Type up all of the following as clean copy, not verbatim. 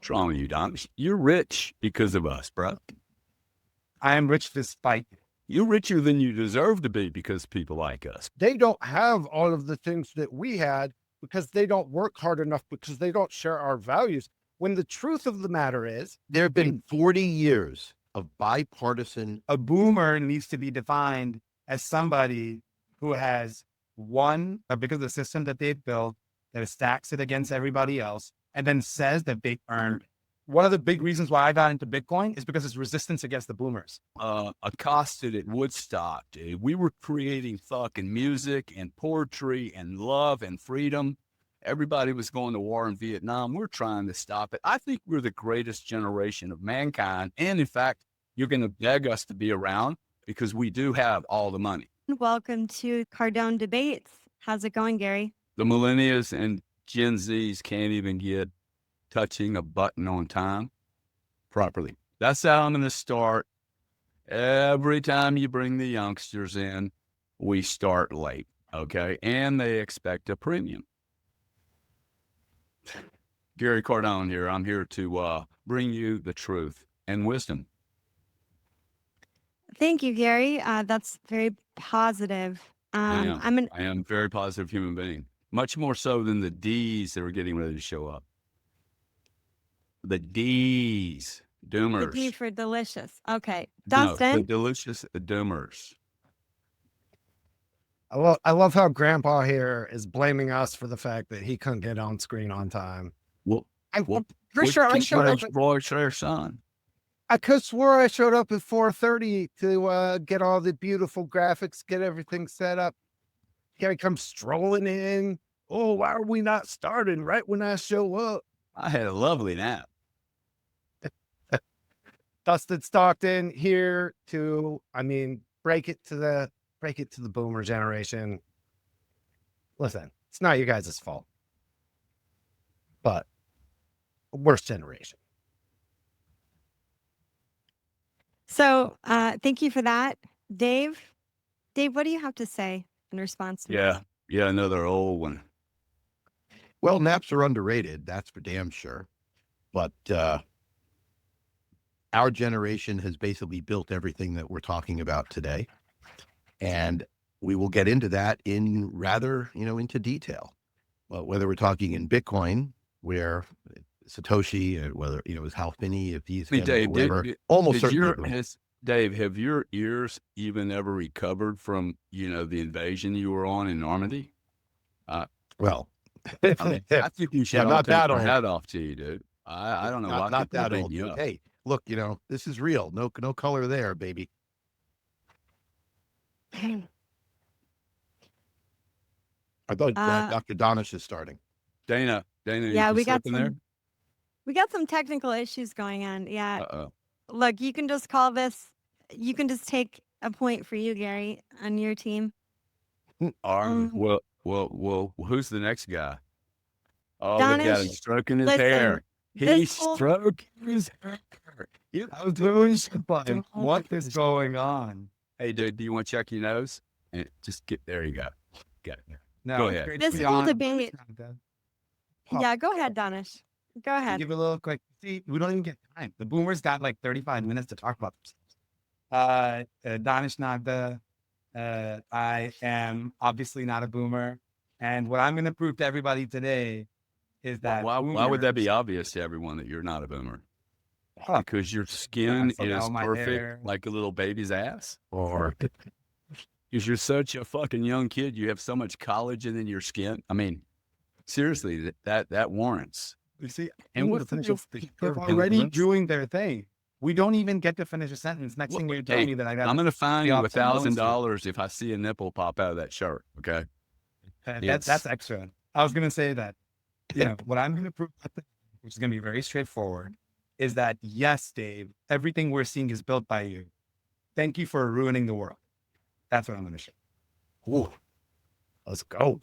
What's wrong with you, Donish? You're rich because of us, bro. I am rich despite you. You're richer than you deserve to be because people like us. They don't have all of the things that we had because they don't work hard enough, because they don't share our values. When the truth of the matter is, there have been 40 years of bipartisan. A boomer needs to be defined as somebody who has because of the system that they've built, that stacks it against everybody else, and then says that they earned. One of the big reasons why I got into Bitcoin is because it's resistance against the boomers. Accosted at Woodstock, dude. We were creating fucking music and poetry and love and freedom. Everybody was going to war in Vietnam. We're trying to stop it. I think we're the greatest generation of mankind. And in fact, you're going to beg us to be around because we do have all the money. Welcome to Cardone Debates. How's it going, Gary? The Millennials and Gen Zs can't even get touching a button on time properly. That's how I'm going to start. Every time you bring the youngsters in, we start late, okay? And they expect a premium. Gary Cardone here. I'm here to bring you the truth and wisdom. Thank you, Gary. That's very positive. I am a very positive human being, much more so than the D's that are getting ready to show up. The D's, doomers. The D for delicious. Okay, Dustin. No, the delicious doomers. I love how Grandpa here is blaming us for the fact that he couldn't get on screen on time. Well, I'm pretty sure I showed up. Son. I could swear I showed up at 4:30 to get all the beautiful graphics, get everything set up. Gary comes strolling in. Oh, why are we not starting right when I show up? I had a lovely nap. Dustin Stockton here to, break it to the boomer generation. Listen, it's not you guys' fault, but worst generation. So thank you for that. Dave, what do you have to say in response to that? Yeah, another old one. Well, naps are underrated. That's for damn sure. But our generation has basically built everything that we're talking about today. And we will get into that into detail. Well, whether we're talking in Bitcoin, where Satoshi, whether, it was Hal Finney, if he's Dave, almost certainly. Dave, have your ears even ever recovered from, the invasion you were on in Normandy? Well, I think you should not take that your old. hat off to you, dude. I don't know why not people that beat old. you up. Hey, look, this is real. No color there, baby. I thought Dr. Donish is starting. Dana, Yeah, you we got slipping there? We got some technical issues going on. Yeah. Uh-oh. Look, you can just call this. You can just take a point for you, Gary, on your team. Well, who's the next guy? Oh, Donish, they got him stroking his listen, hair. He's stroking his hair. I was doing something. What is going on? Hey, dude, do you want to check your nose? And there you go. Got it. No, Go it's ahead. great This to be whole on. debate. Yeah, go ahead, Donish. Go ahead. Give it a little quick. See, we don't even get time. The boomers got like 35 minutes to talk about themselves. Donish Nagda. I am obviously not a boomer. And what I'm going to prove to everybody today is that Why would that be obvious to everyone that you're not a boomer? Because your skin is perfect like a little baby's ass? Or because you're such a fucking young kid, you have so much collagen in your skin? I mean, seriously, that warrants. You see, And what they're already doing their thing. We don't even get to finish a sentence. Next thing you're telling me that I got. I'm going to fine you $1,000 if I see a nipple pop out of that shirt. Okay, that's extra. I was going to say that. What I'm going to prove, which is going to be very straightforward, is that yes, Dave, everything we're seeing is built by you. Thank you for ruining the world. That's what I'm going to show. Ooh, let's go.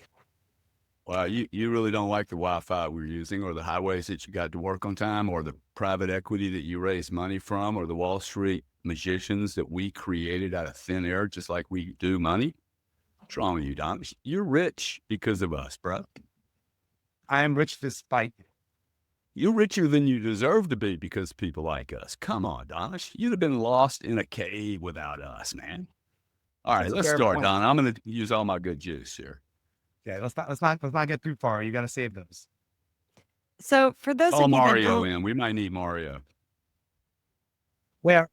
Well, you really don't like the Wi-Fi we're using, or the highways that you got to work on time, or the private equity that you raise money from, or the Wall Street magicians that we created out of thin air, just like we do money. What's wrong with you, Don? You're rich because of us, bro. I am rich despite you. You're richer than you deserve to be because people like us. Come on, Donish. You'd have been lost in a cave without us, man. All right, That's a let's fair start, point. Don. I'm going to use all my good juice here. Yeah, let's not get too far. You got to save those. So for those Call of you that Mario don't, in. We might need Mario. Where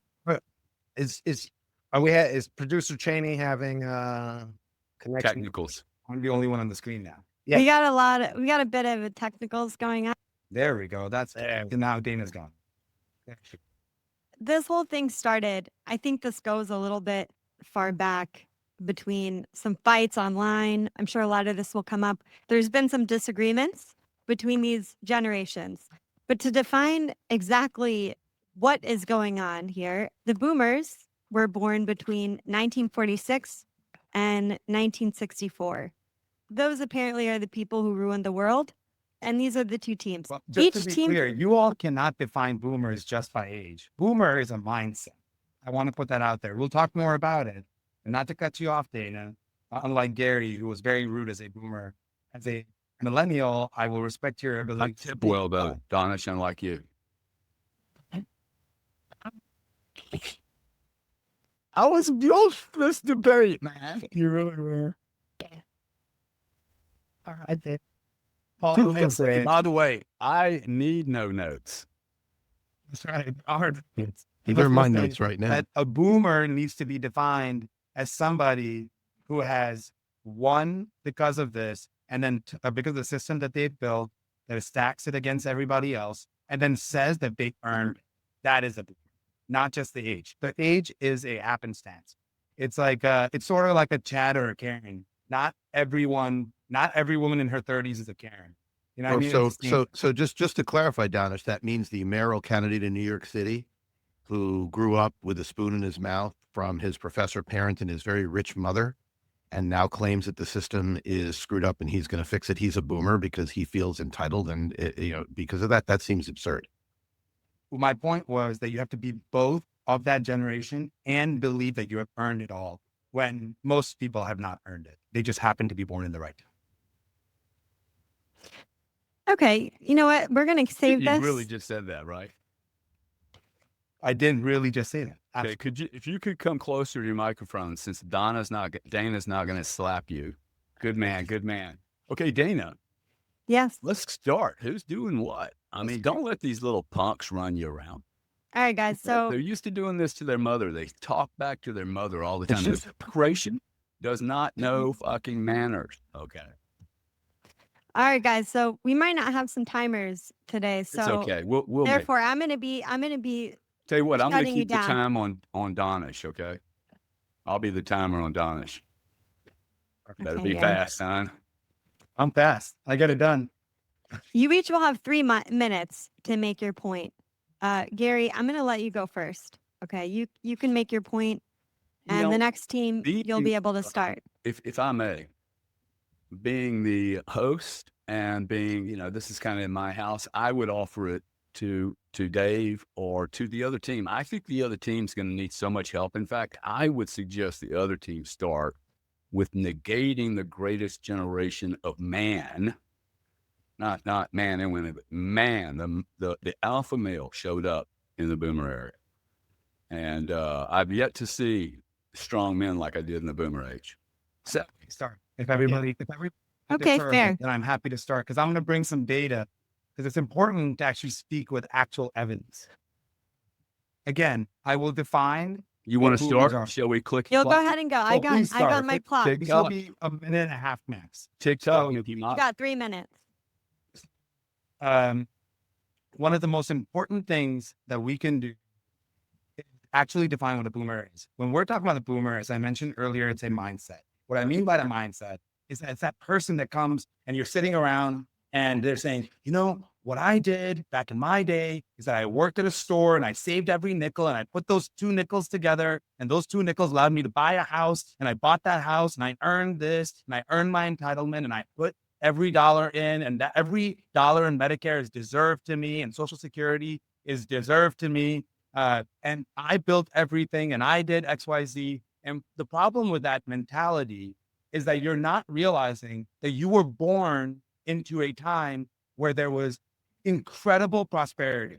is producer Cheney having connection? Technicals. I'm the only one on the screen now. Yeah. we got a bit of a technicals going on. There we go. That's There. now Dana's gone. This whole thing started, I think this goes a little bit far back between some fights online. I'm sure a lot of this will come up. There's been some disagreements between these generations. But to define exactly what is going on here, the boomers were born between 1946 and 1964. Those apparently are the people who ruined the world. And these are the two teams. Well, just to Each be team, clear, you all cannot define boomers just by age. Boomer is a mindset. I want to put that out there. We'll talk more about it. And not to cut you off, Dana, unlike Gary, who was very rude as a boomer, as a millennial, I will respect your I ability to tip speak. well, though, Donish, unlike you. I was your first debate, man. You really were. All right, then. Paul, By the way, I need no notes. that's right. Hard. These are my notes right now. That a boomer needs to be defined as somebody who has won because of this, and then because of the system that they've built, that stacks it against everybody else, and then says that they earned it. That is a boomer, not just the age. The age is a happenstance. It's like it's sort of like a Chad or a Karen. Not every woman in her 30s is a Karen. You know what I mean? It's the same. So just to clarify, Donish, that means the mayoral candidate in New York City who grew up with a spoon in his mouth from his professor parent and his very rich mother, and now claims that the system is screwed up and he's going to fix it. He's a boomer because he feels entitled, and because of that, that seems absurd. My point was that you have to be both of that generation and believe that you have earned it all, when most people have not earned it. They just happen to be born in the right time. okay, you know what? We're going to save You this. really just said that, right? I didn't really just say that. Okay, if you could come closer to your microphone, since Dana's not going to slap you. Good man, good man. Okay, Dana, Yes. let's start. Who's doing what? I mean, don't let these little punks run you around. All right, guys. So They're used to doing this to their mother. They talk back to their mother all the time. This generation does not know fucking manners. Okay, all right, guys. So we might not have some timers today. So it's okay. We'll make, therefore, I'm gonna be tell you what. I'm going to shutting you keep the down. time on Donish. Okay, I'll be the timer on Donish. Better Okay, be yeah. fast, son. I'm fast. I get it done. You each will have 3 minutes to make your point. Gary, I'm gonna let you go first. Okay, you can make your point, and know, the next team you'll be able to start. If I may, being the host and being, this is kind of in my house, I would offer it to Dave or to the other team. I think the other team's going to need so much help. In fact, I would suggest the other team start with negating the greatest generation of man, not man and women, but man. The alpha male showed up in the boomer area, and I've yet to see strong men like I did in the boomer age. So Start. If everybody Okay, defers, fair. then I'm happy to start, because I'm going to bring some data, because it's important to actually speak with actual evidence. Again, I will define. you want to Who these start? are. Shall we click? You'll play? go ahead and go. I please got start. my clock. Take- This will be a minute and a half max. TikTok. So, You got 3 minutes. One of the most important things that we can do is actually define what a boomer is. When we're talking about a boomer, as I mentioned earlier, it's a mindset. What I mean by the mindset is that it's that person that comes and you're sitting around and they're saying, what I did back in my day is that I worked at a store and I saved every nickel and I put those 2 nickels together, and those 2 nickels allowed me to buy a house, and I bought that house and I earned this and I earned my entitlement, and I put every dollar in, and that every dollar in Medicare is deserved to me, and Social Security is deserved to me. And I built everything and I did XYZ. And the problem with that mentality is that you're not realizing that you were born into a time where there was incredible prosperity.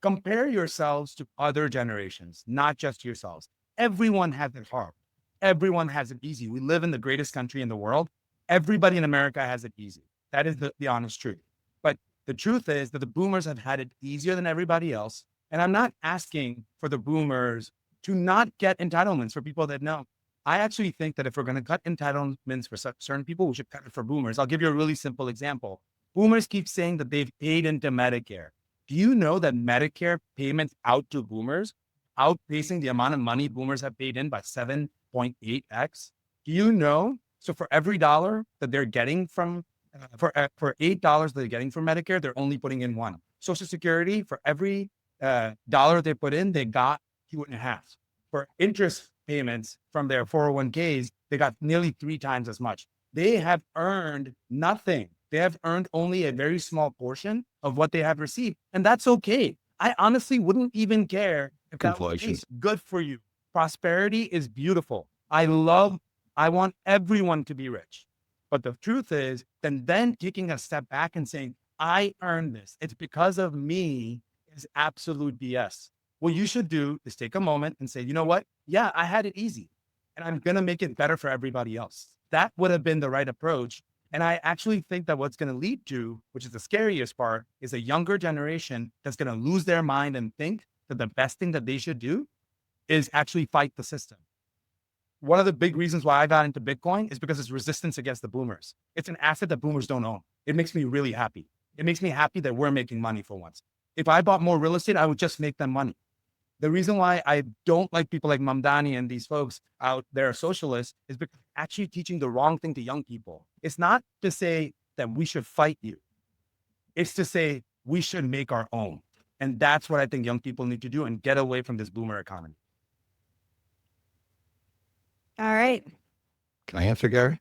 Compare yourselves to other generations, not just yourselves. Everyone has it hard. Everyone has it easy. We live in the greatest country in the world. Everybody in America has it easy. That is the honest truth. But the truth is that the boomers have had it easier than everybody else. And I'm not asking for the boomers to not get entitlements for people that know. I actually think that if we're going to cut entitlements for certain people, we should cut it for boomers. I'll give you a really simple example. Boomers keep saying that they've paid into Medicare. Do you know that Medicare payments out to boomers outpacing the amount of money boomers have paid in by 7.8x? Do you know? So for every dollar that they're getting from, for $8 that they're getting from Medicare, they're only putting in one. Social Security, for every dollar they put in, they got 2.5. For interest payments from their 401ks, they got nearly 3 times as much. They have earned nothing. They have earned only a very small portion of what they have received. And that's okay. I honestly wouldn't even care if that was the case. Good for you. Prosperity is beautiful. I want everyone to be rich. But the truth is, then taking a step back and saying, I earned this, it's because of me, is absolute BS. What you should do is take a moment and say, you know what? Yeah, I had it easy, and I'm going to make it better for everybody else. That would have been the right approach. And I actually think that what's going to lead to, which is the scariest part, is a younger generation that's going to lose their mind and think that the best thing that they should do is actually fight the system. One of the big reasons why I got into Bitcoin is because it's resistance against the boomers. It's an asset that boomers don't own. It makes me really happy. It makes me happy that we're making money for once. If I bought more real estate, I would just make them money. The reason why I don't like people like Mamdani and these folks out there, socialists, is because they're actually teaching the wrong thing to young people. It's not to say that we should fight you. It's to say we should make our own. And that's what I think young people need to do and get away from this boomer economy. All right. Can I answer, Gary?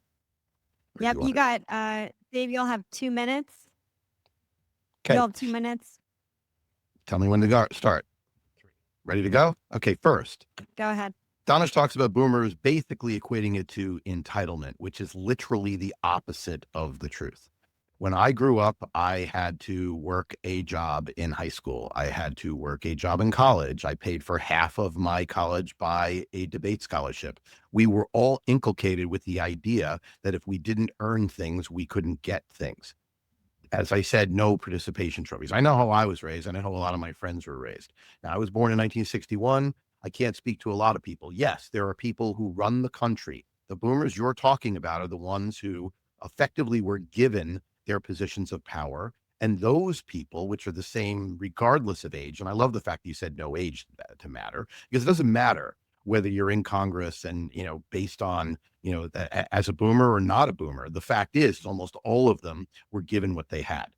Or Yep. do You want got, Dave, you'll have 2 minutes. Okay. You'll have 2 minutes. Tell me when to start. Ready to go? Okay, first, Go ahead. Donish talks about boomers basically equating it to entitlement, which is literally the opposite of the truth. When I grew up, I had to work a job in high school. I had to work a job in college. I paid for half of my college by a debate scholarship. We were all inculcated with the idea that if we didn't earn things, we couldn't get things. As I said, no participation trophies. I know how I was raised, and I know a lot of my friends were raised. Now, I was born in 1961. I can't speak to a lot of people. Yes, there are people who run the country. The boomers you're talking about are the ones who effectively were given their positions of power. And those people, which are the same regardless of age, and I love the fact that you said no age to matter, because it doesn't matter whether you're in Congress and, based on, as a boomer or not a boomer. The fact is almost all of them were given what they had.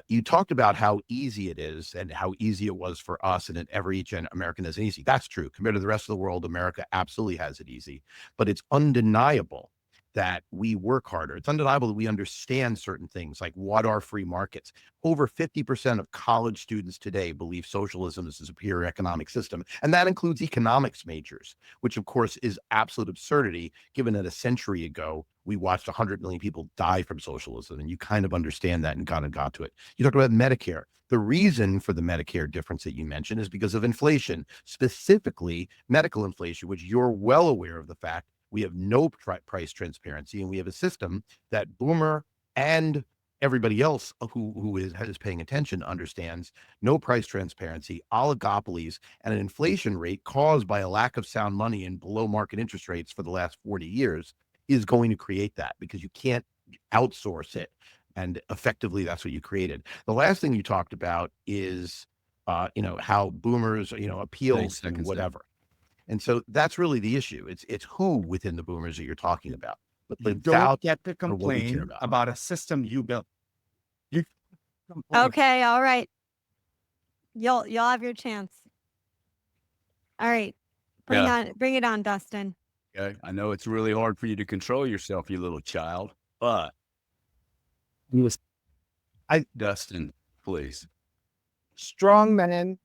You talked about how easy it is and how easy it was for us, and that every American is easy. That's true. Compared to the rest of the world, America absolutely has it easy, but it's undeniable that we work harder. It's undeniable that we understand certain things, like what are free markets. Over 50% of college students today believe socialism is a superior economic system. And that includes economics majors, which of course is absolute absurdity, given that a century ago, we watched 100 million people die from socialism. And you kind of understand that and kind of got to it. You talked about Medicare. The reason for the Medicare difference that you mentioned is because of inflation, specifically medical inflation, which you're well aware of the fact we have no price transparency, and we have a system that boomer and everybody else who is paying attention understands no price transparency, oligopolies, and an inflation rate caused by a lack of sound money and below market interest rates for the last 40 years is going to create that, because you can't outsource it. And effectively, that's what you created. The last thing you talked about is, how boomers, appeal to whatever. And so that's really the issue. It's who within the boomers that you're talking about. But You don't get to complain about a system you built. You complain. Okay. All right. You'll have your chance. All right. Bring it on, Dustin. Okay. I know it's really hard for you to control yourself, you little child, but Dustin, please. Strong men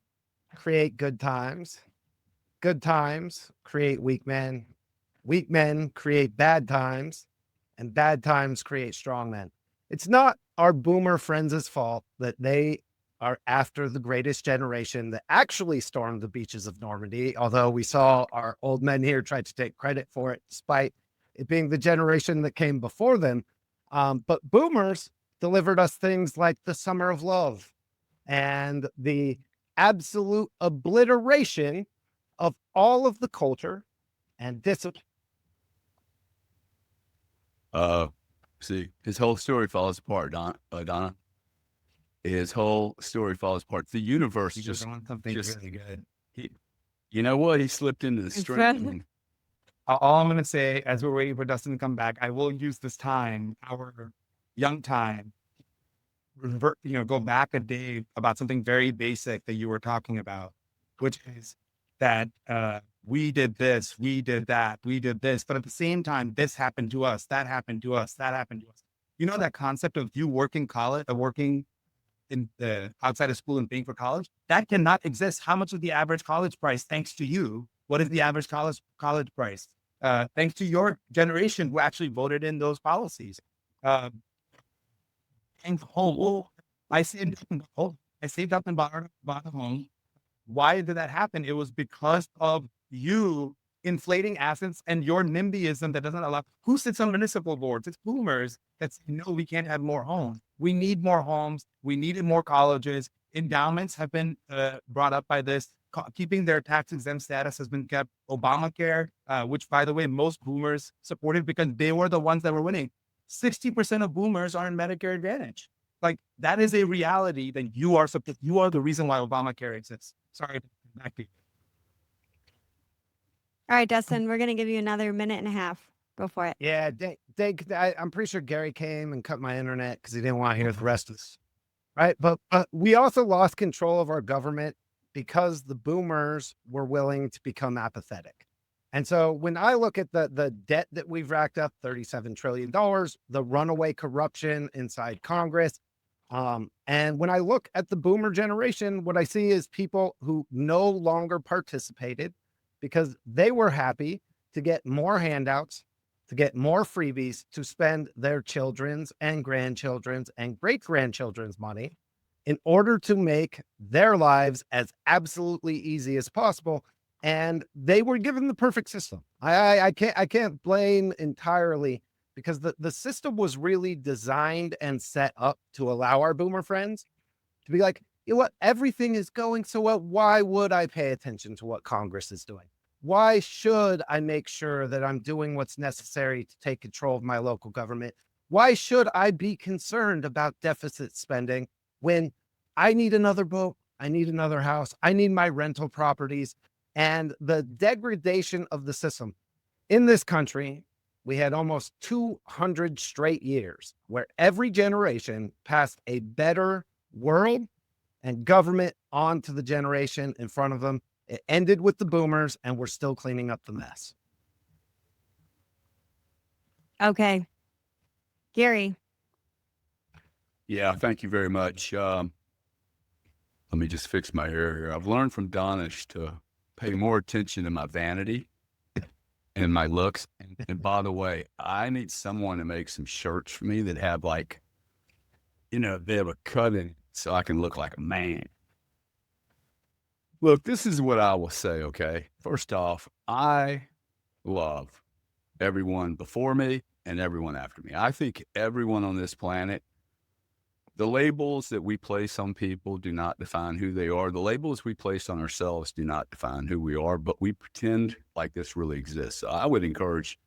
create good times. Good times create weak men. Weak men create bad times, and bad times create strong men. It's not our boomer friends' fault that they are after the greatest generation that actually stormed the beaches of Normandy, although we saw our old men here try to take credit for it, despite it being the generation that came before them. But boomers delivered us things like the Summer of Love and the absolute obliteration of all of the culture and discipline. See, his whole story falls apart, Donna. His whole story falls apart. The universe just really good. you know what? He slipped into the stream. All I'm going to say, as we're waiting for Dustin to come back, I will use this time, our young time, go back a day about something very basic that you were talking about, which is that we did this, we did that, we did this, but at the same time, this happened to us, that happened to us, that happened to us. You know, that concept of you working in outside of school and paying for college, that cannot exist. How much is the average college price thanks to you? What is the average college price? Thanks to your generation who actually voted in those policies. I saved up and bought a home. Why did that happen? It was because of you inflating assets and your NIMBYism that doesn't allow. Who sits on municipal boards? It's boomers that say, no, we can't have more homes. We need more homes. We needed more colleges. Endowments have been brought up by this. Keeping their tax exempt status has been kept. Obamacare, which, by the way, most boomers supported because they were the ones that were winning. 60% of boomers are in Medicare Advantage. Like, that is a reality that you are the reason why Obamacare exists. Sorry, back to you. All right, Dustin, we're going to give you another minute and a half. Go for it. Yeah, I'm pretty sure Gary came and cut my internet because he didn't want to hear the rest of this. Right. But we also lost control of our government because the boomers were willing to become apathetic. And so when I look at the debt that we've racked up, $37 trillion, the runaway corruption inside Congress, and when I look at the boomer generation, what I see is people who no longer participated because they were happy to get more handouts, to get more freebies, to spend their children's and grandchildren's and great-grandchildren's money in order to make their lives as absolutely easy as possible. And they were given the perfect system. I can't blame entirely, because the system was really designed and set up to allow our boomer friends to be like, you know what, everything is going so well. Why would I pay attention to what Congress is doing? Why should I make sure that I'm doing what's necessary to take control of my local government? Why should I be concerned about deficit spending when I need another boat, I need another house, I need my rental properties? And the degradation of the system in this country, we had almost 200 straight years where every generation passed a better world and government on to the generation in front of them. It ended with the boomers, and we're still cleaning up the mess. Okay. Gary. Yeah, thank you very much. Let me just fix my hair here. I've learned from Donish to pay more attention to my vanity and my looks. And by the way, I need someone to make some shirts for me that have, like, they have a cut in it so I can look like a man. Look, this is what I will say, okay? First off, I love everyone before me and everyone after me. I think everyone on this planet, the labels that we place on people do not define who they are. The labels we place on ourselves do not define who we are, but we pretend like this really exists. So I would encourage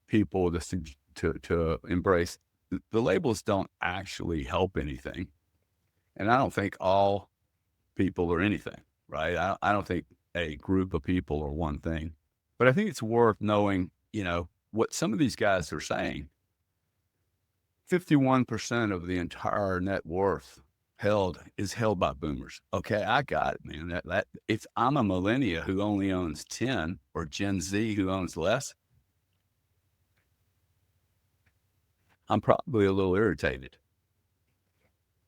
people to embrace the labels. Don't actually help anything. And I don't think all people are anything, right? I don't think a group of people are one thing, but I think it's worth knowing, what some of these guys are saying. 51% of the entire net worth is held by boomers. Okay, I got it, man. That if I'm a millennial who only owns 10, or Gen Z who owns less, I'm probably a little irritated.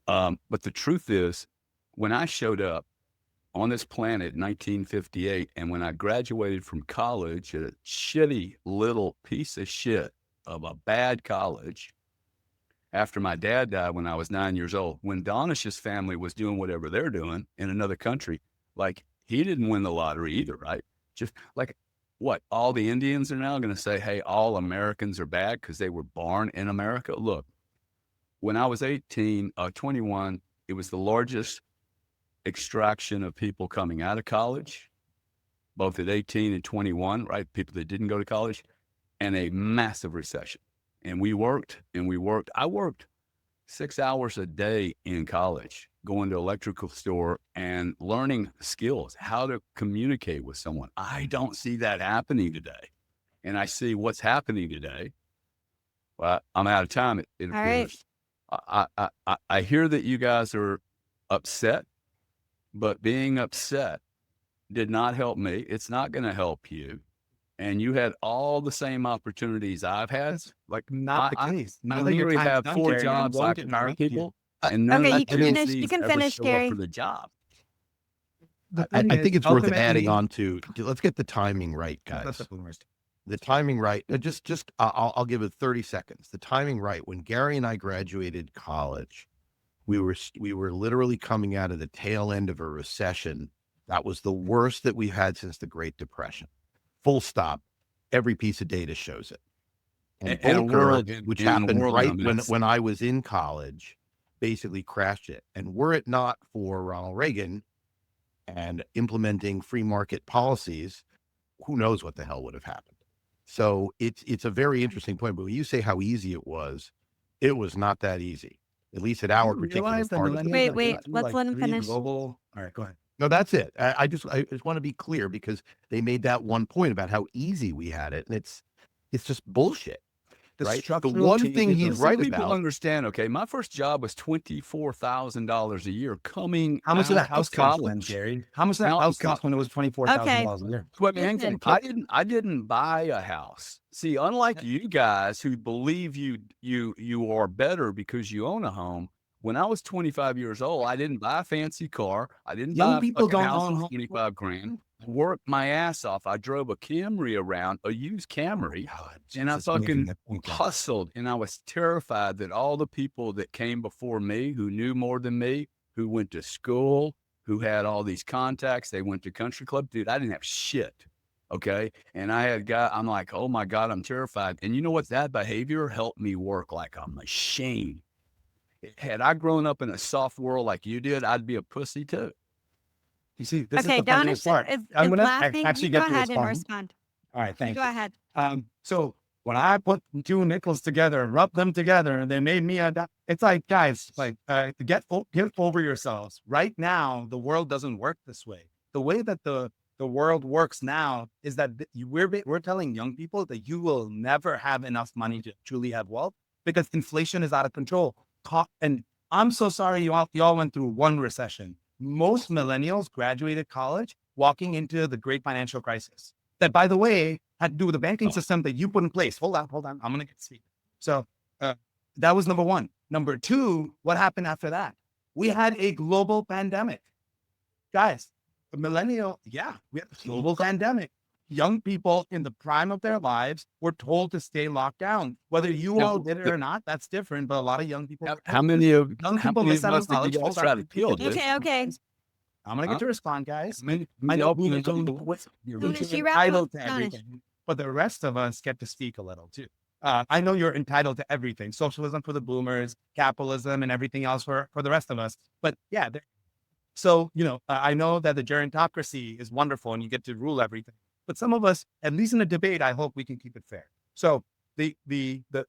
But the truth is, when I showed up on this planet in 1958, and when I graduated from college at a shitty little piece of shit of a bad college, after my dad died when I was 9 years old, when Donish's family was doing whatever they're doing in another country, like he didn't win the lottery either, right? Just like what? All the Indians are now going to say, hey, all Americans are bad because they were born in America. Look, when I was 21, it was the largest extraction of people coming out of college, both at 18 and 21, right? People that didn't go to college, and a massive recession. And we worked and we worked. I worked 6 hours a day in college, going to electrical store and learning skills, how to communicate with someone. I don't see that happening today. And I see what's happening today. Well, I'm out of time. It All right. appears. I hear that you guys are upset, but being upset did not help me. It's not going to help you. And you had all the same opportunities I've had. Like Not the case. I Now that your literally time's have done, 4 Gary, I'm jobs going I to can hire interrupt you. people, and none Okay, of you the can finish. agencies You can ever finish, show Gary. up for the job. The I thing think is, it's worth ultimately- adding on to. Let's get the timing right, That's guys. the boomers. The timing right. I'll give it 30 seconds. The timing right. When Gary and I graduated college, we were literally coming out of the tail end of a recession that was the worst that we've had since the Great Depression. Full stop. Every piece of data shows it. And In a Volcker, world- which in a happened world right dominance. when I was in college, basically crashed it. And were it not for Ronald Reagan and implementing free market policies, who knows what the hell would have happened. So it's a very interesting point. But when you say how easy it was not that easy, at least at our particular Realize that part of the millennials Wait, have wait, been let's like let him 3 finish. Global. All right, go ahead. No, that's it. I just want to be clear because they made that one point about how easy we had it, and it's just bullshit. Right? The structural one changes thing he's of- right People about. understand, okay, my first job was $24,000 a year coming How much did out that house of cost then, college. Gary? How much did that Now, house cost when it was $24,000 a year? Well, man, Listen. I didn't buy a house. See, unlike you guys who believe you are better because you own a home, when I was 25 years old, I didn't buy a fancy car. I didn't Young buy a people fucking don't house own for homes. 25 grand. I worked my ass off. I drove a Camry around, a used Camry, and I Jesus, making fucking that point, Gary. hustled. And I was terrified that all the people that came before me, who knew more than me, who went to school, who had all these contacts, they went to country club. Dude, I didn't have shit. Okay. And I'm like, oh my God, I'm terrified. And you know what? That behavior helped me work like a machine. Had I grown up in a soft world like you did, I'd be a pussy too. You see, this Okay, is the funniest Donish part. is I'm gonna laughing. actually You get go to ahead and respond. respond. All right, You thank go you. ahead. So when I put 2 nickels together, rubbed them together, and they made me it's like, guys, like get over yourselves. Right now, the world doesn't work this way. The way that the world works now is that we're telling young people that you will never have enough money to truly have wealth because inflation is out of control. And I'm so sorry y'all went through one recession. Most millennials graduated college walking into the great financial crisis. That, by the way, had to do with the banking system that you put in place. Hold on. I'm going to get to speak. So that was number one. Number two, what happened after that? We had a global pandemic. Guys, the millennial, we had a global pandemic. Young people in the prime of their lives were told to stay locked down. Whether you all did it or not, that's different. But a lot of young people. How many of miss out on us did college. you guys Hold try on. to kill, dude? Okay. I'm going to get to respond, guys. I know you're Donish, you wrap entitled up. to Donish. everything, but the rest of us get to speak a little too. I know you're entitled to everything. Socialism for the boomers, capitalism, and everything else for the rest of us. But yeah, so, I know that the gerontocracy is wonderful and you get to rule everything. But some of us, at least in a debate, I hope we can keep it fair. So the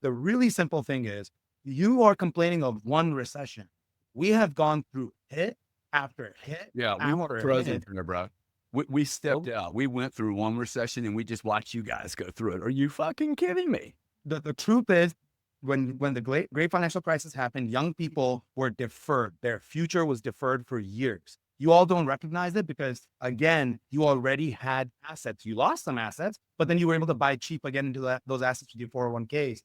really simple thing is you are complaining of one recession. We have gone through hit after hit. Yeah, we weren't after present hit. there, bro. We stepped out. We went through one recession and we just watched you guys go through it. Are you fucking kidding me? The truth is, when the great financial crisis happened, young people were deferred. Their future was deferred for years. You all don't recognize it because, again, you already had assets. You lost some assets, but then you were able to buy cheap again into those assets with your 401ks.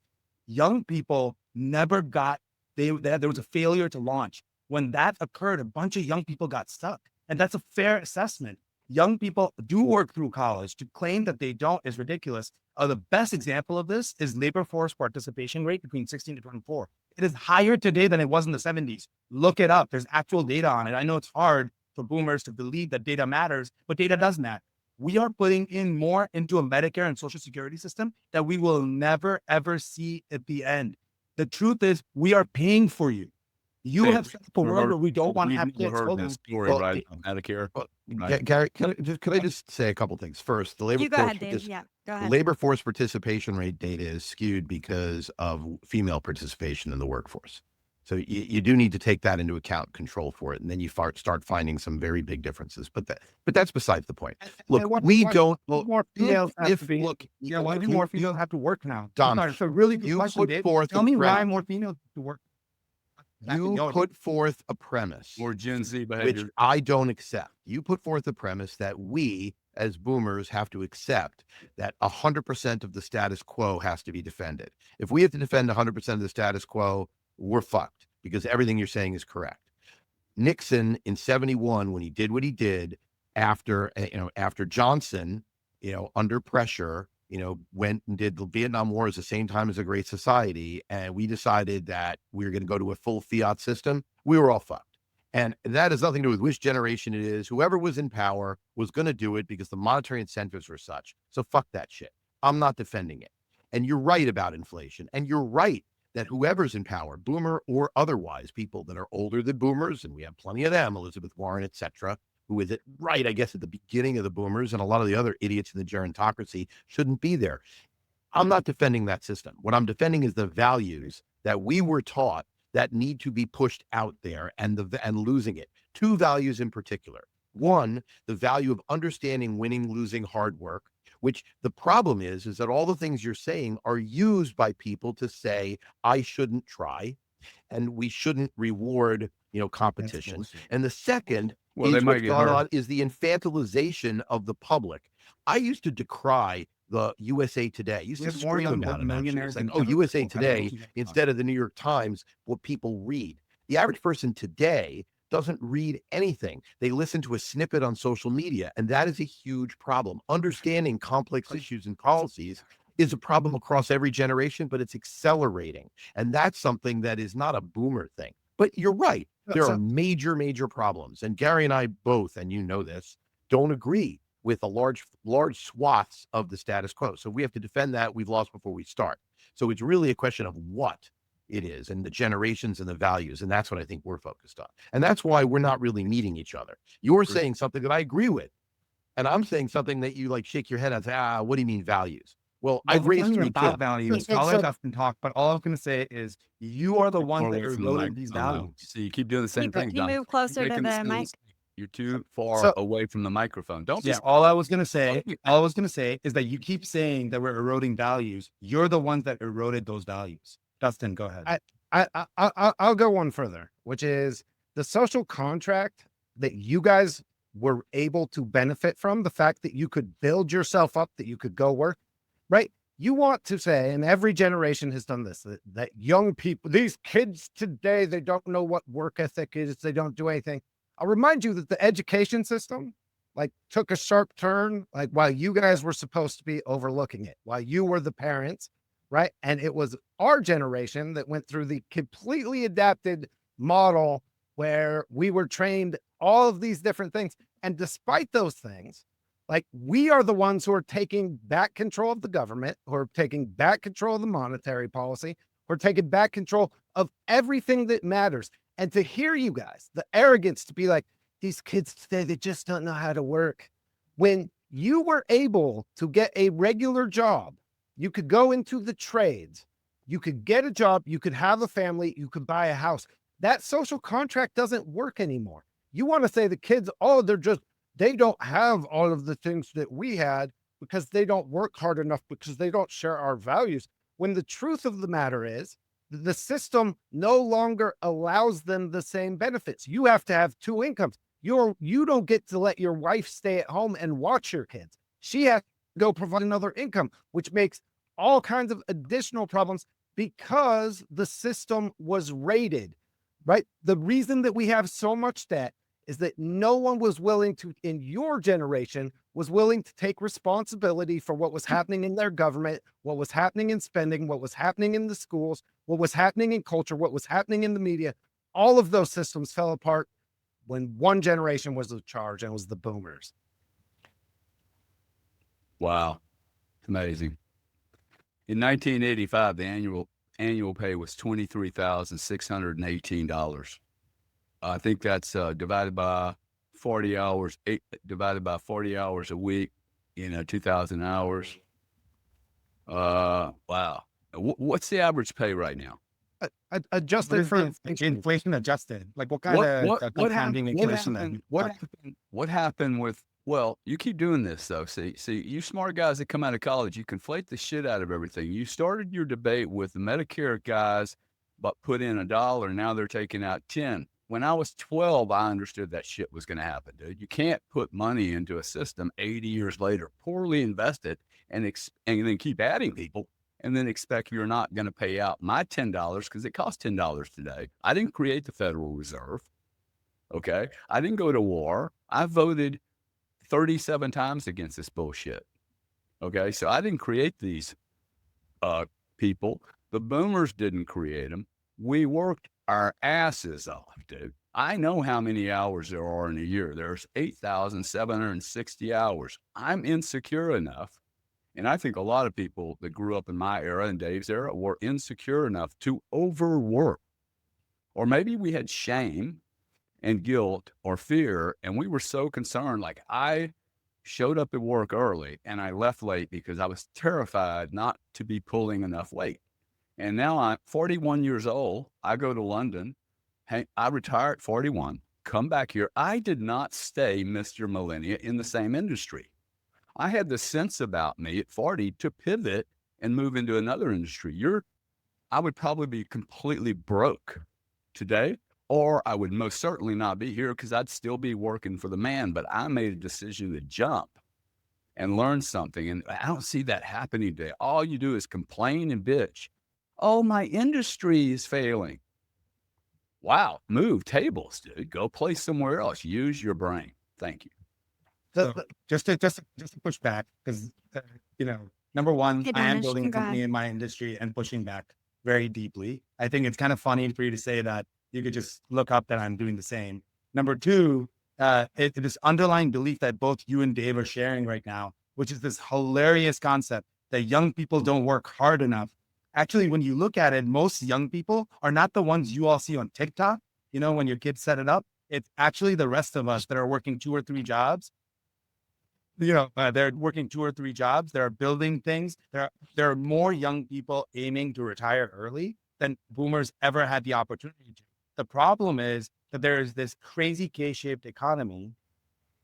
Young people never got, there was a failure to launch. When that occurred, a bunch of young people got stuck. And that's a fair assessment. Young people do work through college. To claim that they don't is ridiculous. The best example of this is labor force participation rate between 16 to 24. It is higher today than it was in the 70s. Look it up. There's actual data on it. I know it's hard for boomers to believe that data matters, but data does matter. We are putting in more into a Medicare and Social Security system that we will never, ever see at the end. The truth is, we are paying for you. You have set up a world where we don't want to have kids. Heard Hold this on. story, Well, right? On Medicare. Well, Right. Gary, could I just say a couple things? First, the labor You go force ahead, Dave. Yeah, go the ahead. labor force participation rate data is skewed because of female participation in the workforce. So you do need to take that into account, control for it, and then you start finding some very big differences. But that's besides the point. Look, More females have to be. look. Yeah, why do more females have to work now? Dom, Sorry, it's a really good you question, put Dave. forth Tell a me why premise. more females have to work. You put forth a premise, More Gen Z which behavior. I don't accept. You put forth a premise that we, as boomers, have to accept that 100% of the status quo has to be defended. If we have to defend 100% of the status quo, we're fucked, because everything you're saying is correct. Nixon in 71, when he did what he did after Johnson, under pressure, went and did the Vietnam War at the same time as a Great Society, and we decided that we were going to go to a full fiat system, we were all fucked. And that has nothing to do with which generation it is. Whoever was in power was going to do it because the monetary incentives were such. So fuck that shit. I'm not defending it. And you're right about inflation. And you're right that whoever's in power, boomer or otherwise, people that are older than boomers, and we have plenty of them, Elizabeth Warren, etc., who is right, I guess, at the beginning of the boomers, and a lot of the other idiots in the gerontocracy shouldn't be there. I'm not defending that system. What I'm defending is the values that we were taught that need to be pushed out there, and losing it. Two values in particular. One, the value of understanding winning, losing, hard work, which the problem is that all the things you're saying are used by people to say, I shouldn't try, and we shouldn't reward, competition. And the second Well, they is might what's get going hurt. on is the infantilization of the public. I used to decry the USA Today. I used to There's more scream than about it. millionaires It's like, than USA ever. Today instead of the New York Times, what people read. The average person today doesn't read anything. They listen to a snippet on social media, and that is a huge problem. Understanding complex issues and policies is a problem across every generation, but it's accelerating. And that's something that is not a boomer thing. But you're right. There are major, major problems. And Gary and I both, and you know this, don't agree with a large swaths of the status quo. So we have to defend that. We've lost before we start. So it's really a question of what it is and the generations and the values. And that's what I think we're focused on. And that's why we're not really meeting each other. You're saying something that I agree with. And I'm saying something that you shake your head and say, what do you mean values? Well, I've raised three kids. Values. I'll let Dustin talk, but all I'm going to say is you are the one that eroded these values. See, you keep doing the same thing. Can you move closer to the mic? You're too far away from the microphone. Don't. Yeah. All I was going to say is that you keep saying that we're eroding values. You're the ones that eroded those values. Dustin, go ahead. I'll go one further, which is the social contract that you guys were able to benefit from, the fact that you could build yourself up, that you could go work, right? You want to say, and every generation has done this, that young people, these kids today, they don't know what work ethic is. They don't do anything. I'll remind you that the education system took a sharp turn, while you guys were supposed to be overlooking it, while you were the parents, right? And it was our generation that went through the completely adapted model where we were trained all of these different things. And despite those things, we are the ones who are taking back control of the government, who are taking back control of the monetary policy, who are taking back control of everything that matters. And to hear you guys, the arrogance to be like, these kids today, they just don't know how to work. When you were able to get a regular job, you could go into the trades, you could get a job, you could have a family, you could buy a house. That social contract doesn't work anymore. You want to say the kids, they don't have all of the things that we had because they don't work hard enough, because they don't share our values. When the truth of the matter is, the system no longer allows them the same benefits. You have to have two incomes. You don't get to let your wife stay at home and watch your kids. She has to go provide another income, which makes all kinds of additional problems because the system was rated, right? The reason that we have so much debt is that no one was willing to, in your generation, was willing to take responsibility for what was happening in their government, what was happening in spending, what was happening in the schools, what was happening in culture, what was happening in the media. All of those systems fell apart when one generation was in charge, and it was the boomers. Wow. It's amazing. In 1985, the annual pay was $23,618. I think that's divided by 40 hours, divided by 40 hours a week, 2,000 hours. Wow. What's the average pay right now? Adjusted for inflation adjusted. Like what kind of compounding inflation? What happened with, well, you keep doing this though. See, you smart guys that come out of college, you conflate the shit out of everything. You started your debate with the Medicare guys, but put in $1. Now they're taking out 10. When I was 12, I understood that shit was going to happen, dude. You can't put money into a system 80 years later, poorly invested, and then keep adding people and then expect you're not going to pay out my $10 because it costs $10 today. I didn't create the Federal Reserve. Okay. I didn't go to war. I voted 37 times against this bullshit. Okay. So I didn't create these people. The boomers didn't create them. We worked our asses off, dude. I know how many hours there are in a year. There's 8,760 hours. I'm insecure enough. And I think a lot of people that grew up in my era and Dave's era were insecure enough to overwork. Or maybe we had shame and guilt or fear, and we were so concerned. Like I showed up at work early and I left late because I was terrified not to be pulling enough weight. And now I'm 41 years old. I go to London. Hey, I retired at 41, come back here. I did not stay Mr. Millennial in the same industry. I had the sense about me at 40 to pivot and move into another industry. I would probably be completely broke today, or I would most certainly not be here because I'd still be working for the man. But I made a decision to jump and learn something. And I don't see that happening today. All you do is complain and bitch. Oh, my industry is failing. Wow. Move tables, dude. Go play somewhere else. Use your brain. Thank you. So just to push back, because number one, I am building a company in my industry and pushing back very deeply. I think it's kind of funny for you to say that. You could just look up that I'm doing the same. Number two, this underlying belief that both you and Dave are sharing right now, which is this hilarious concept that young people don't work hard enough. Actually, when you look at it, most young people are not the ones you all see on TikTok. When your kids set it up, it's actually the rest of us that are working 2 or 3 jobs. They're working 2 or 3 jobs. They're building things. There are more young people aiming to retire early than boomers ever had the opportunity to. The problem is that there is this crazy K-shaped economy.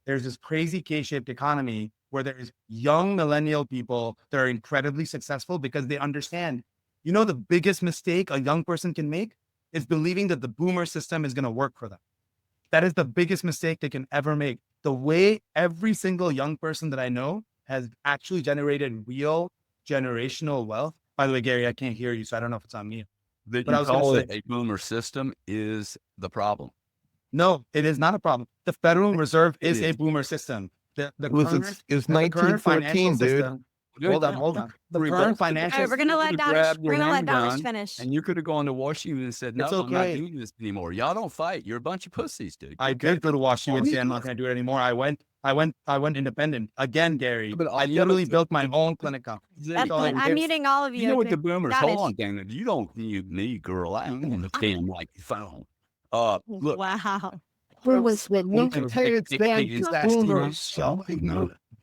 There's this crazy K-shaped economy where there's young millennial people that are incredibly successful because they understand, the biggest mistake a young person can make is believing that the boomer system is going to work for them. That is the biggest mistake they can ever make. The way every single young person that I know has actually generated real generational wealth. By the way, Gary, I can't hear you, so I don't know if it's on me. That you call it a boomer system is the problem. No, it is not a problem. The Federal Reserve is a boomer system. It's 1913, dude. Hold on. The current financial. All right, we're gonna let Donish finish. And you could have gone to Washington and said, "No, I'm not doing this anymore." Y'all don't fight. You're a bunch of pussies, dude. I did go to Washington and say I'm not going to do it anymore. I went independent again, Gary. But I literally built my own clinic up. I'm meeting all of you. You know what the boomers? Hold on, Dana. You don't need me, girl. I don't understand like the phone. Look. Wow. Where was when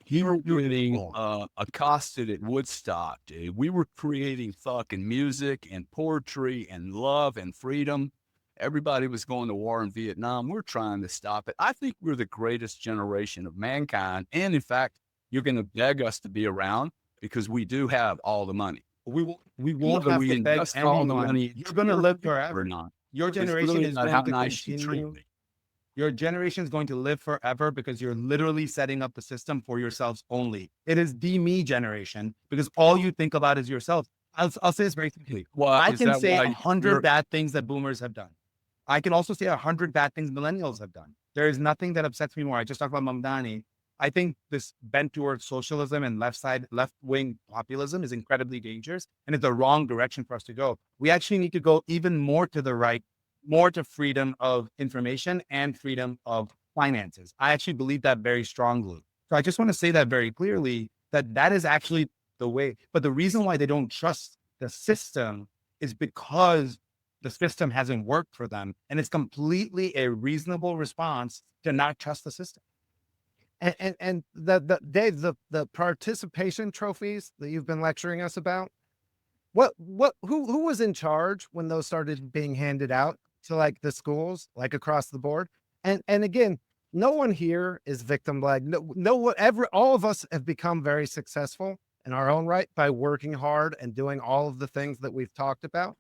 You were getting accosted at Woodstock, dude. We were creating fucking music and poetry and love and freedom. Everybody was going to war in Vietnam. We're trying to stop it. I think we're the greatest generation of mankind. And in fact, you're going to beg us to be around because we do have all the money. We won't have to beg all the money. You're going to live forever. Not. Your generation is going to nice you treat me. Your generation is going to live forever because you're literally setting up the system for yourselves only. It is the me generation because all you think about is yourself. I'll say this very simply. Well, I can say 100 bad things that boomers have done. I can also say 100 bad things millennials have done. There is nothing that upsets me more. I just talked about Mamdani. I think this bent towards socialism and left-wing populism is incredibly dangerous, and it's the wrong direction for us to go. We actually need to go even more to the right, more to freedom of information and freedom of finances. I actually believe that very strongly. So I just want to say that very clearly, that is actually the way. But the reason why they don't trust the system is because the system hasn't worked for them. And it's completely a reasonable response to not trust the system. And the Dave, the participation trophies that you've been lecturing us about, who was in charge when those started being handed out to like the schools, like across the board? And again, no one here is victim like all of us have become very successful in our own right by working hard and doing all of the things that we've talked about.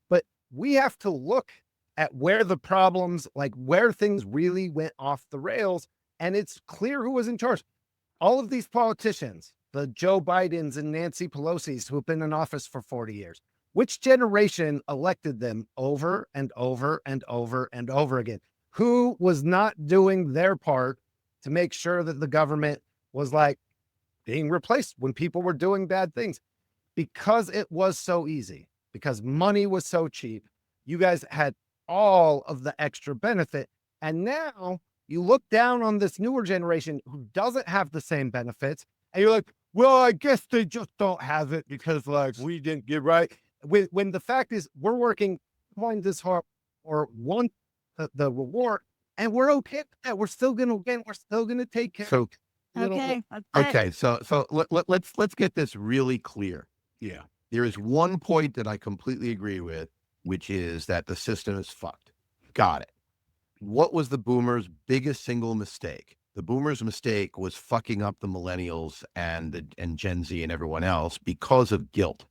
But we have to look at where the problems, like where things really went off the rails. And it's clear who was in charge. All of these politicians, the Joe Bidens and Nancy Pelosi's who have been in office for 40 years, which generation elected them over and over and over and over again? Who was not doing their part to make sure that the government was like being replaced when people were doing bad things? Because it was so easy, because money was so cheap, you guys had all of the extra benefit. And now you look down on this newer generation who doesn't have the same benefits, and you're like, well, I guess they just don't have it because like we didn't get right. When the fact is we're working on this hard or want the reward, and we're okay with that. We're still gonna take care. So Okay. That's it. okay, so let's get this really clear. Yeah. There is one point that I completely agree with, which is that the system is fucked. Got it. What was the boomers' biggest single mistake? The boomers' mistake was fucking up the millennials and Gen Z and everyone else because of guilt.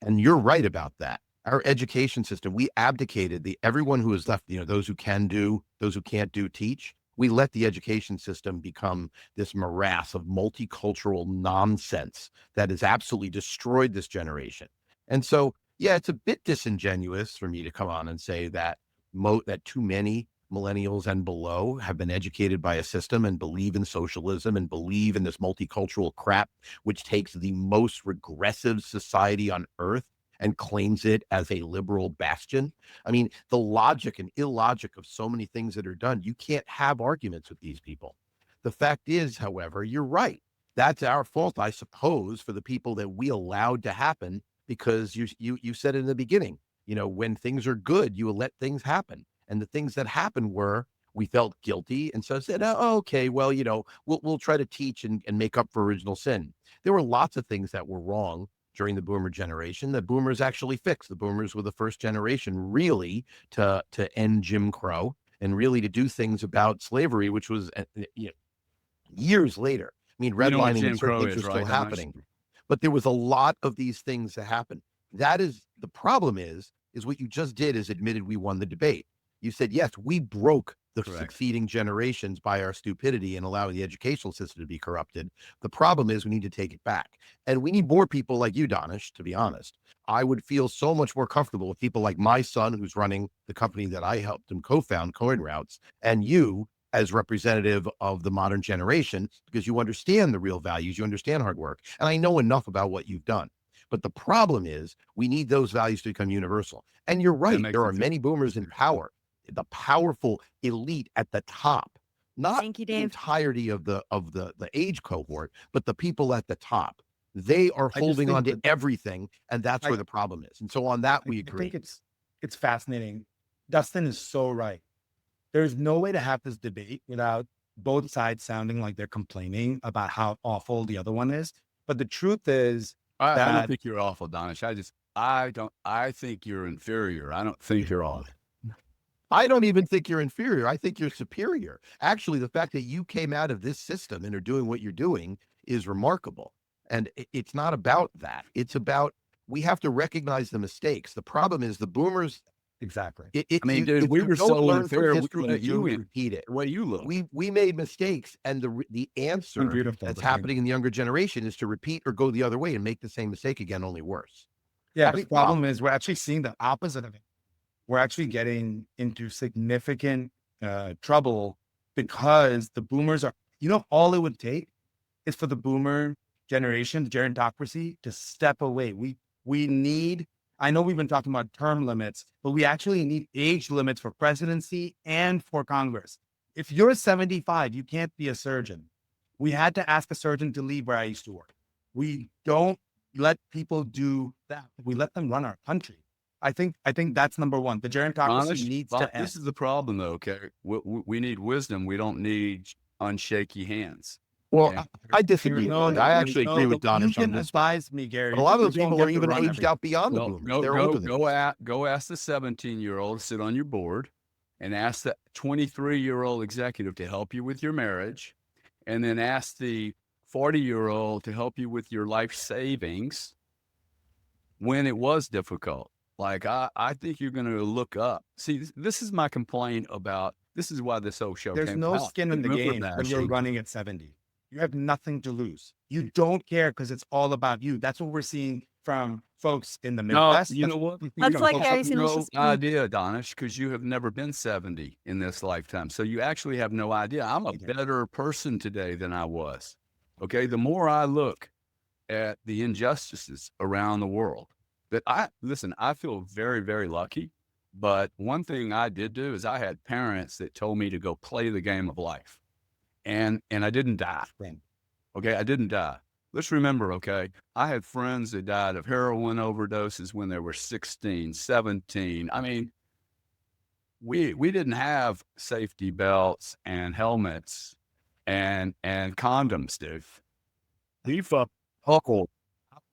And you're right about that. Our education system, we abdicated everyone who is left, those who can do, those who can't do, teach. We let the education system become this morass of multicultural nonsense that has absolutely destroyed this generation. And so, yeah, it's a bit disingenuous for me to come on and say that that too many millennials and below have been educated by a system and believe in socialism and believe in this multicultural crap, which takes the most regressive society on earth and claims it as a liberal bastion. I mean, the logic and illogic of so many things that are done, you can't have arguments with these people. The fact is, however, you're right. That's our fault, I suppose, for the people that we allowed to happen, because you said in the beginning, when things are good, you will let things happen. And the things that happened were we felt guilty. And so I said, oh, okay, well, we'll try to teach and make up for original sin. There were lots of things that were wrong during the boomer generation that boomers actually fixed. The boomers were the first generation really to end Jim Crow and really to do things about slavery, which was years later. I mean, redlining and certain things are still happening. But there was a lot of these things that happened. That is, the problem is what you just did is admitted we won the debate. You said, yes, we broke the succeeding generations by our stupidity and allowing the educational system to be corrupted. The problem is we need to take it back. And we need more people like you, Donish, to be honest. I would feel so much more comfortable with people like my son, who's running the company that I helped him co-found, CoinRoutes, and you as representative of the modern generation, because you understand the real values, you understand hard work. And I know enough about what you've done. But the problem is we need those values to become universal. And you're right. There are many boomers in power. The powerful elite at the top, not Thank you, the Dave. entirety of the age cohort, but the people at the top. They are holding on to everything, and that's where the problem is. And so on that, we agree. I think it's fascinating. Dustin is so right. There's no way to have this debate without both sides sounding like they're complaining about how awful the other one is. But the truth is, I don't think you're awful, Donish. I think you're inferior. I don't think you're awful. I don't even think you're inferior. I think you're superior. Actually, the fact that you came out of this system and are doing what you're doing is remarkable. And it's not about that. It's about, we have to recognize the mistakes. The problem is the boomers. Exactly. Dude, we were so unfair. You repeat it. The way you look. We made mistakes, and the answer that's happening in the younger generation is to repeat or go the other way and make the same mistake again, only worse. Yeah, the problem is we're actually seeing the opposite of it. We're actually getting into significant trouble because the boomers are, all it would take is for the boomer generation, the gerontocracy, to step away. We need, I know we've been talking about term limits, but we actually need age limits for presidency and for Congress. If you're 75, you can't be a surgeon. We had to ask a surgeon to leave where I used to work. We don't let people do that. We let them run our country. I think that's number one. The gerontocracy needs to end. This is the problem, though. Okay, we need wisdom. We don't need unshaky hands. Well, Yeah. I disagree. I actually agree with Donish You on can this. advise me, Gary. But a lot of those You people don't are get to even run aged everything. out beyond the Well, boomers. They're older than that. go ask the 17-year-old to sit on your board, and ask the 23-year-old executive to help you with your marriage, and then ask the 40-year-old to help you with your life savings when it was difficult. Like, I think you're going to look up. See, this is my complaint about, this is why this whole show There's came no about. skin in the Remember game that when you're shit. running at 70. You have nothing to lose. You don't care because it's all about you. That's what we're seeing from folks in the No, Midwest. you know what? Let's let folks Gary up- finish No his point. idea, Donish, because you have never been 70 in this lifetime. So you actually have no idea. I'm a Okay. better person today than I was. Okay. The more I look at the injustices around the world, I feel very, very lucky. But one thing I did do is I had parents that told me to go play the game of life. And I didn't die. Okay. I didn't die. Let's remember, okay, I had friends that died of heroin overdoses when they were 16, 17. I mean, we didn't have safety belts and helmets and condoms, dude. We fuck huckled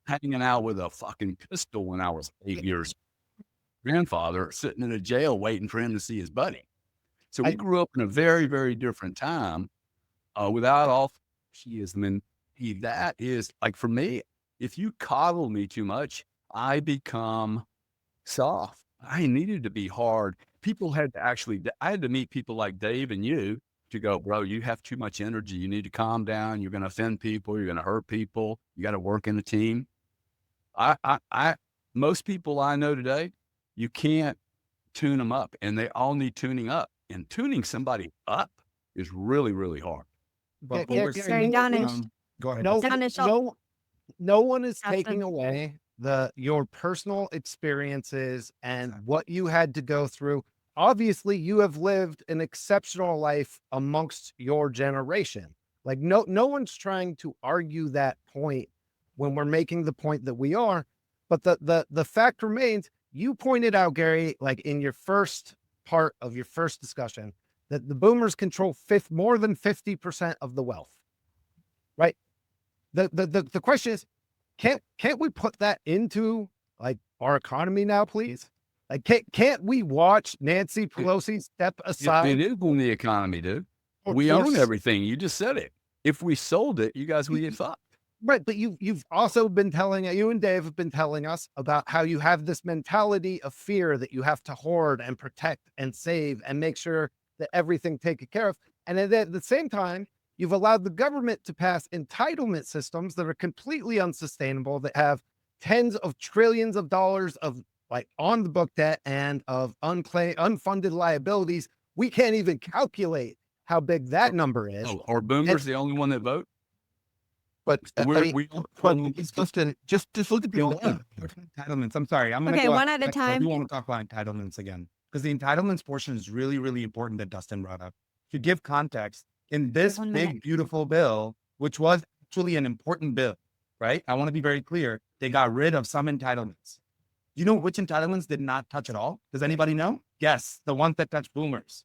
hanging out with a fucking pistol when I was 8 years. Grandfather sitting in a jail waiting for him to see his buddy. So we grew up in a very, very different time without all fascism. And that is like, for me, if you coddle me too much, I become soft. I needed to be hard. People had to I had to meet people like Dave and you to go, bro, you have too much energy. You need to calm down. You're going to offend people. You're going to hurt people. You got to work in a team. Most people I know today, you can't tune them up, and they all need tuning up. And tuning somebody up is really, really hard. But Yeah, we're Gary, seeing, Donish. go ahead. No, Donish, no one is Dustin. taking away your personal experiences and what you had to go through. Obviously, you have lived an exceptional life amongst your generation. Like no one's trying to argue that point when we're making the point that we are. But the fact remains, you pointed out, Gary, like in your first part of your first discussion, that the boomers control more than 50% of the wealth. Right? The question is, can't we put that into like our economy now, please? Like, can't we watch Nancy Pelosi step aside? It is on the economy, dude. We own everything. You just said it. If we sold it, you guys would get fucked. Right, but you've also been you and Dave have been telling us about how you have this mentality of fear that you have to hoard and protect and save and make sure that everything taken care of. And at the same time, you've allowed the government to pass entitlement systems that are completely unsustainable, that have tens of trillions of dollars of like on the book debt and of unfunded liabilities. We can't even calculate how big that number is. Oh, are boomers the only one that vote? But Dustin, just look at the Entitlements. I'm sorry. I'm going to Okay, go one at a I time. do want to talk about entitlements again, because the entitlements portion is really, really important that Dustin brought up. To give context, in this 1 big, minute. beautiful bill, which was actually an important bill, right? I want to be very clear. They got rid of some entitlements. You know which entitlements did not touch at all? Does anybody know? Yes, the ones that touch boomers.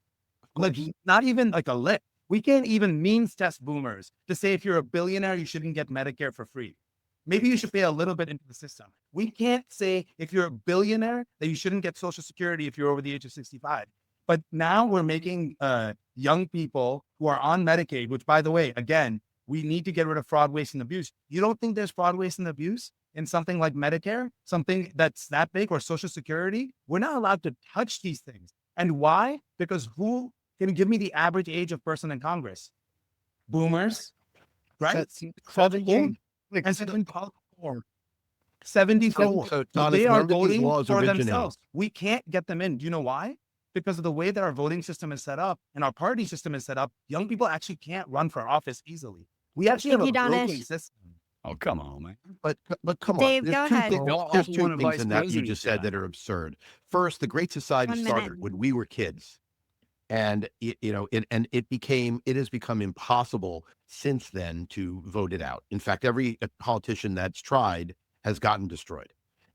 Like, not even like a lick. We can't even means test boomers to say if you're a billionaire, you shouldn't get Medicare for free. Maybe you should pay a little bit into the system. We can't say if you're a billionaire that you shouldn't get Social Security if you're over the age of 65. But now we're making young people who are on Medicaid, which, by the way, again, we need to get rid of fraud, waste, and abuse. You don't think there's fraud, waste, and abuse in something like Medicare, something that's that big, or Social Security? We're not allowed to touch these things. And why? Because who can give me the average age of person in Congress? Boomers, right? 70, like, And 74. 74. So, So Donish, they are when did these voting laws for originate? themselves. We can't get them in. Do you know why? because of the way that our voting system is set up and our party system is set up, young people actually can't run for office easily. We actually have a Thank you, broken Donish. system. Oh, come on, man. But come Dave, on. go ahead. There's Y'all two want a things vice in that you president just said tonight. that are absurd. First, the Great Society 1 started minute. when we were kids. And it has become impossible since then to vote it out. In fact, every politician that's tried has gotten destroyed.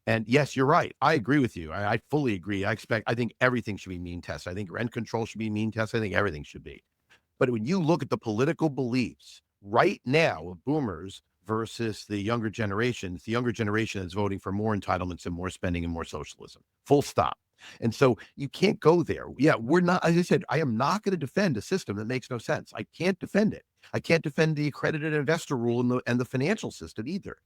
And yes, you're right. I agree with you. I fully agree. I think everything should be mean test. I think rent control should be mean test. I think everything should be. But when you look at the political beliefs right now of boomers versus the younger generation, it's the younger generation that's voting for more entitlements and more spending and more socialism. Full stop. And so you can't go there. Yeah, we're not, as I said, I am not going to defend a system that makes no sense. I can't defend it. I can't defend the accredited investor rule and the financial system either.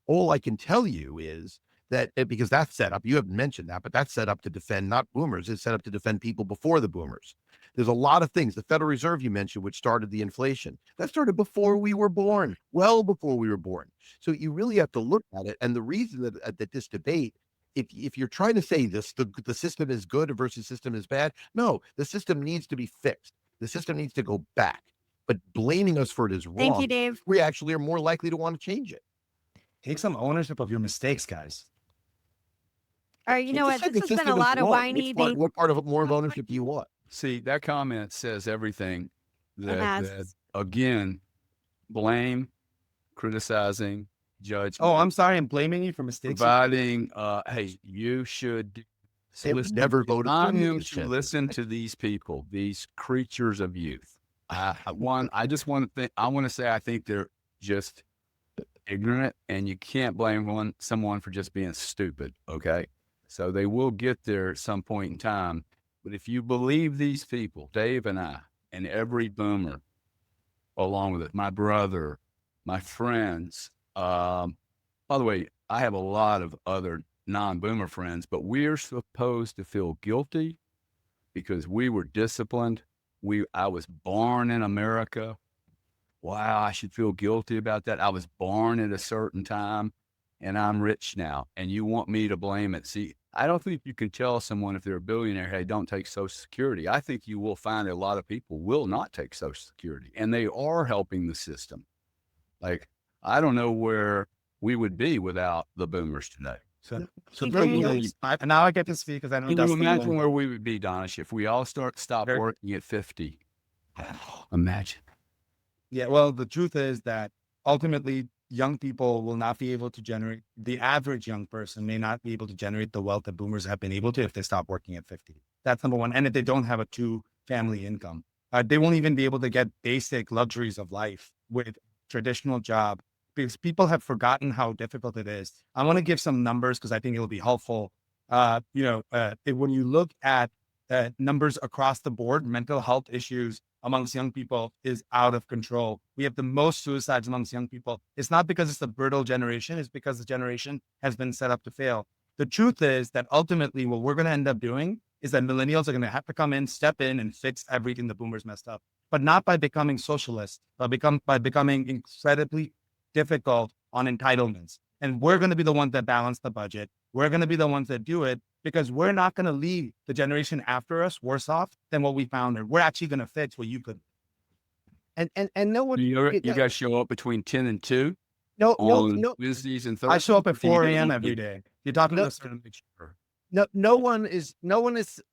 All I can tell you is that because that's set up, you haven't mentioned that, but that's set up to defend not boomers, it's set up to defend people before the boomers. There's a lot of things. The Federal Reserve you mentioned, which started the inflation, that started before we were born, well before we were born. So you really have to look at it. And the reason that this debate, if you're trying to say this, the system is good versus system is bad, no, the system needs to be fixed. The system needs to go back. But blaming us for it is wrong. Thank you, Dave. We actually are more likely to want to change it. Take some ownership of your mistakes, guys. All right, you know what? This has been a lot of whiny. What part of more of ownership do you want? See, that comment says everything. That has. again, blame, criticizing, judgment. Oh, I'm sorry. I'm blaming you for mistakes. Providing, hey, you should never voted for me, him you to said. listen to these people, these creatures of youth. I want to say, I think they're just ignorant, and you can't blame someone for just being stupid. Okay. So they will get there at some point in time. But if you believe these people, Dave and I, and every boomer, along with it, my brother, my friends, by the way, I have a lot of other non-boomer friends, but we're supposed to feel guilty because we were disciplined. I was born in America. Wow, I should feel guilty about that. I was born at a certain time and I'm rich now. And you want me to blame it. See, I don't think you can tell someone if they're a billionaire, hey, don't take Social Security. I think you will find a lot of people will not take Social Security, and they are helping the system. Like, I don't know where we would be without the boomers today. So And now I get to speak because I know can you Dustin imagine will. where we would be, Donish, if we all stopped Very- working at 50? Imagine. Yeah, well, the truth is that ultimately young people will not be able to generate, the average young person may not be able to generate the wealth that boomers have been able to if they stop working at 50. That's number one. And if they don't have a 2-family income, they won't even be able to get basic luxuries of life with traditional job because people have forgotten how difficult it is. I want to give some numbers because I think it'll be helpful. When you look at numbers across the board, mental health issues amongst young people is out of control. We have the most suicides amongst young people. It's not because it's a brittle generation, it's because the generation has been set up to fail. The truth is that ultimately what we're going to end up doing is that millennials are going to have to come in, step in and fix everything the boomers messed up, but not by becoming socialists, but by becoming incredibly difficult on entitlements. And we're going to be the ones that balance the budget. We're going to be the ones that do it because we're not going to leave the generation after us worse off than what we found. We're actually going to fix what you could. And no one. You guys show up between 10 and 2 No, on no, Wednesdays and Thursdays? I show up at 4 a.m. every day. You're talking to us to make sure. no one is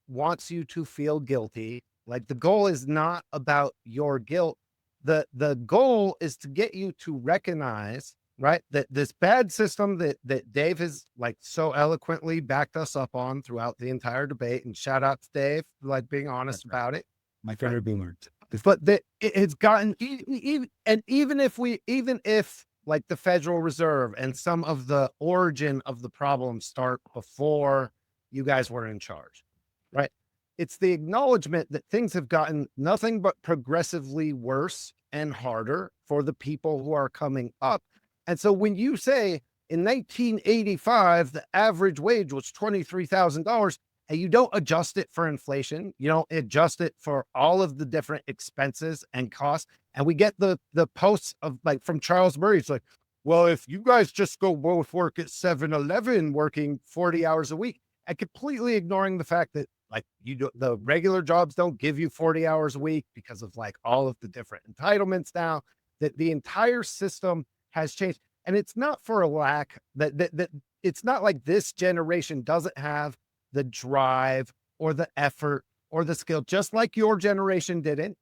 wants you to feel guilty. Like, the goal is not about your guilt. The goal is to get you to recognize, right, that this bad system that Dave has like so eloquently backed us up on throughout the entire debate, and shout out to Dave for like being honest about it. My favorite boomer. But it's gotten even if like the Federal Reserve and some of the origin of the problem start before you guys were in charge, right? It's the acknowledgement that things have gotten nothing but progressively worse and harder for the people who are coming up. And so when you say in 1985, the average wage was $23,000, and you don't adjust it for inflation, you don't adjust it for all of the different expenses and costs. And we get the posts of like from Charles Murray. It's like, well, if you guys just go both work at 7-Eleven working 40 hours a week, and completely ignoring the fact that Like the regular jobs don't give you 40 hours a week because of like all of the different entitlements now. That the entire system has changed. And it's not for a lack that it's not like this generation doesn't have the drive or the effort or the skill, just like your generation didn't,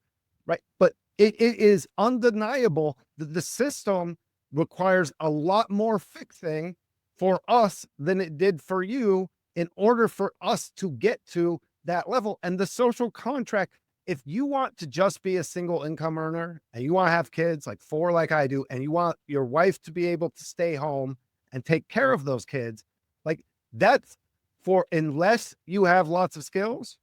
right? But it is undeniable that the system requires a lot more fixing for us than it did for you in order for us to get to that level. And the social contract, if you want to just be a single income earner and you want to have kids like 4 like I do, and you want your wife to be able to stay home and take care of those kids, like that's for, unless you have lots of skills,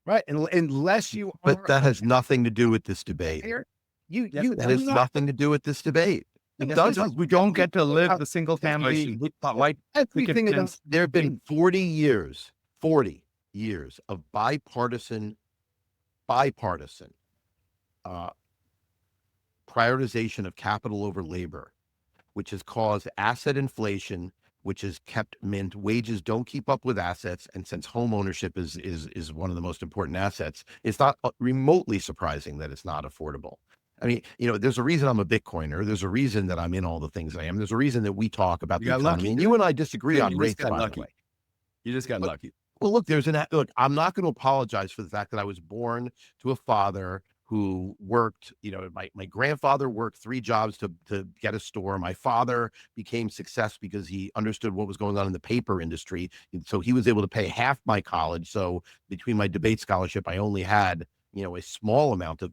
right? And unless you But that has nothing to do with this debate. That has nothing to do with this debate. It doesn't. We don't get to live the single family life. Everything about There have been 40 years of bipartisan prioritization of capital over labor, which has caused asset inflation, which has kept wages don't keep up with assets. And since home ownership is one of the most important assets, it's not remotely surprising that it's not affordable. I mean, there's a reason I'm a Bitcoiner. There's a reason that I'm in all the things I am. There's a reason that we talk about the economy. And you and I disagree on rates, by the way. You just got lucky. Well, look, look, I'm not going to apologize for the fact that I was born to a father who worked, my grandfather worked 3 jobs to get a store. My father became success because he understood what was going on in the paper industry. And so he was able to pay half my college. So between my debate scholarship, I only had, a small amount of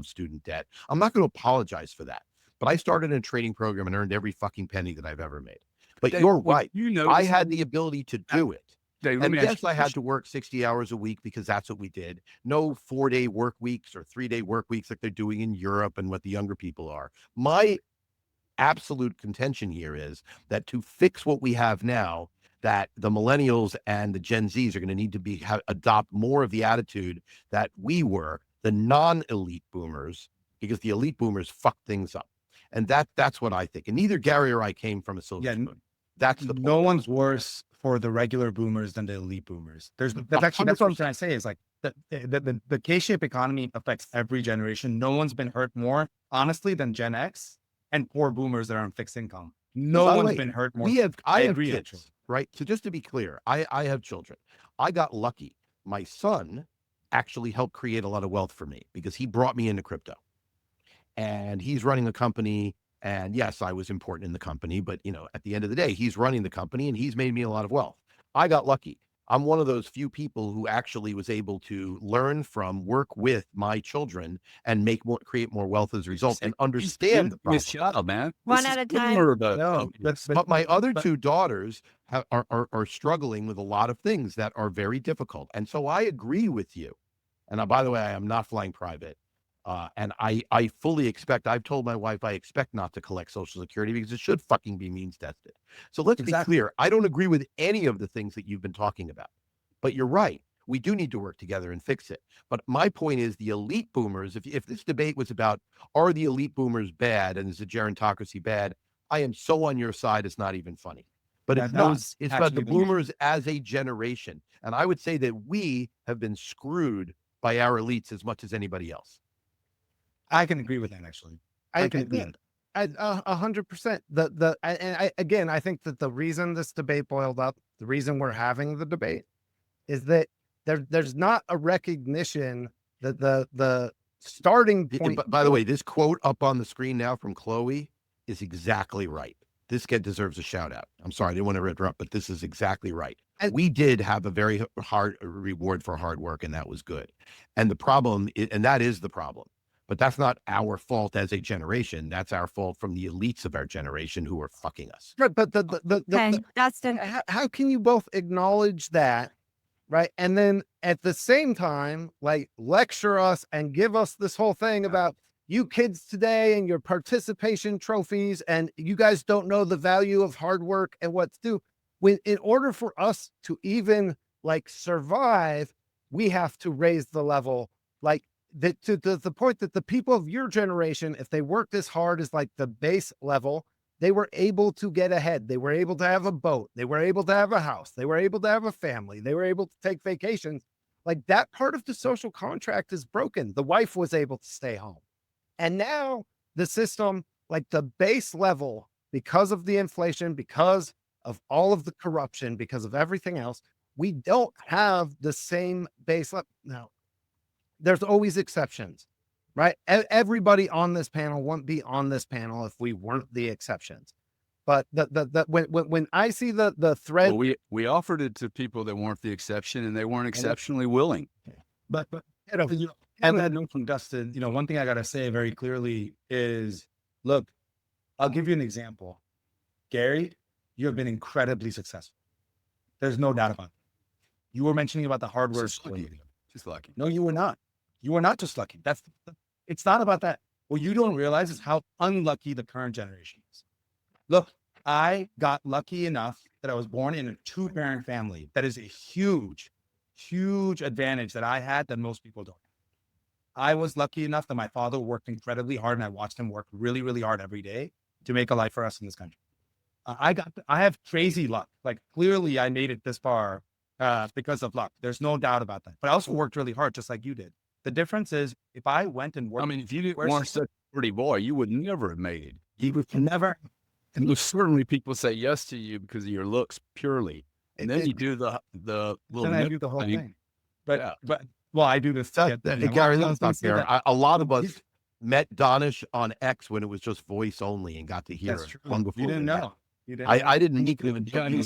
student debt. I'm not going to apologize for that. But I started in a training program and earned every fucking penny that I've ever made. But you're right. I had the ability to do it. And yes, I had to work 60 hours a week because that's what we did. No 4-day work weeks or 3-day work weeks like they're doing in Europe and what the younger people are. My absolute contention here is that to fix what we have now, that the millennials and the Gen Zs are going to need to adopt more of the attitude that we were, the non-elite boomers, because the elite boomers fucked things up. And that's what I think. And neither Gary or I came from a silver spoon. That's the point. No one's worse for the regular boomers than the elite boomers. That's what I'm trying to say is like the K-shaped economy affects every generation. No one's been hurt more, honestly, than Gen X and poor boomers that are on fixed income. No one's been hurt more. I have kids, right? So just to be clear, I have children. I got lucky. My son actually helped create a lot of wealth for me because he brought me into crypto. And he's running a company. And yes, I was important in the company, but at the end of the day, he's running the company and he's made me a lot of wealth. I got lucky. I'm one of those few people who actually was able to learn from, work with my children and create more wealth as a result and understand the problem. Man. One at a time. But my other 2 daughters are struggling with a lot of things that are very difficult. And so I agree with you. And by the way, I am not flying private. And I fully expect, I've told my wife, I expect not to collect Social Security because it should fucking be means tested. So let's be clear. I don't agree with any of the things that you've been talking about, but you're right. We do need to work together and fix it. But my point is the elite boomers, if this debate was about, are the elite boomers bad and is the gerontocracy bad? I am so on your side. It's not even funny, but it's not. It's about the boomers as a generation. And I would say that we have been screwed by our elites as much as anybody else. I can agree with that, actually. I can agree. 100%. I think that the reason this debate boiled up, the reason we're having the debate, is that there's not a recognition that the starting point. By the way, this quote up on the screen now from Chloe is exactly right. This kid deserves a shout out. I'm sorry, I didn't want to interrupt, but this is exactly right. And we did have a very hard reward for hard work, and that was good. And the problem, and that is the problem. But that's not our fault as a generation. That's our fault from the elites of our generation who are fucking us. Right, but Dustin, how can you both acknowledge that, right? And then at the same time, like lecture us and give us this whole thing about you kids today and your participation trophies, and you guys don't know the value of hard work and what's due. When in order for us to even like survive, we have to raise the level, like. That to the point that the people of your generation, if they worked as hard as like the base level, they were able to get ahead. They were able to have a boat. They were able to have a house. They were able to have a family. They were able to take vacations Like that part of the social contract is broken. The wife was able to stay home. And now the system, like the base level, because of the inflation, because of all of the corruption, because of everything else, we don't have the same base level. Now, there's always exceptions, right? Everybody on this panel wouldn't be on this panel if we weren't the exceptions. But when I see the thread, Well, we offered it to people that weren't the exception, and they weren't exceptionally willing. But and that note from Dustin, one thing I gotta say very clearly is, look, I'll give you an example. Gary, you have been incredibly successful. There's no doubt about it. You were mentioning about the hardware. Just lucky. No, you were not. You were not just lucky. It's not about that. What you don't realize is how unlucky the current generation is. Look, I got lucky enough that I was born in a 2-parent family. That is a huge, huge advantage that I had that most people don't. I was lucky enough that my father worked incredibly hard, and I watched him work really, really hard every day to make a life for us in this country. I have crazy luck. Like clearly I made it this far because of luck. There's no doubt about that. But I also worked really hard, just like you did. The difference is if I went and worked. I mean, if you didn't want such a pretty boy, you would never have made it. You would never. And there's certainly people say yes to you because of your looks purely. And then you do the little. Then I do the whole thing. But yeah. Well, I do this. Gary, that's not fair. A lot of us met Donish on X when it was just voice only and got to hear it long before. You didn't know. I didn't meet him until Okay,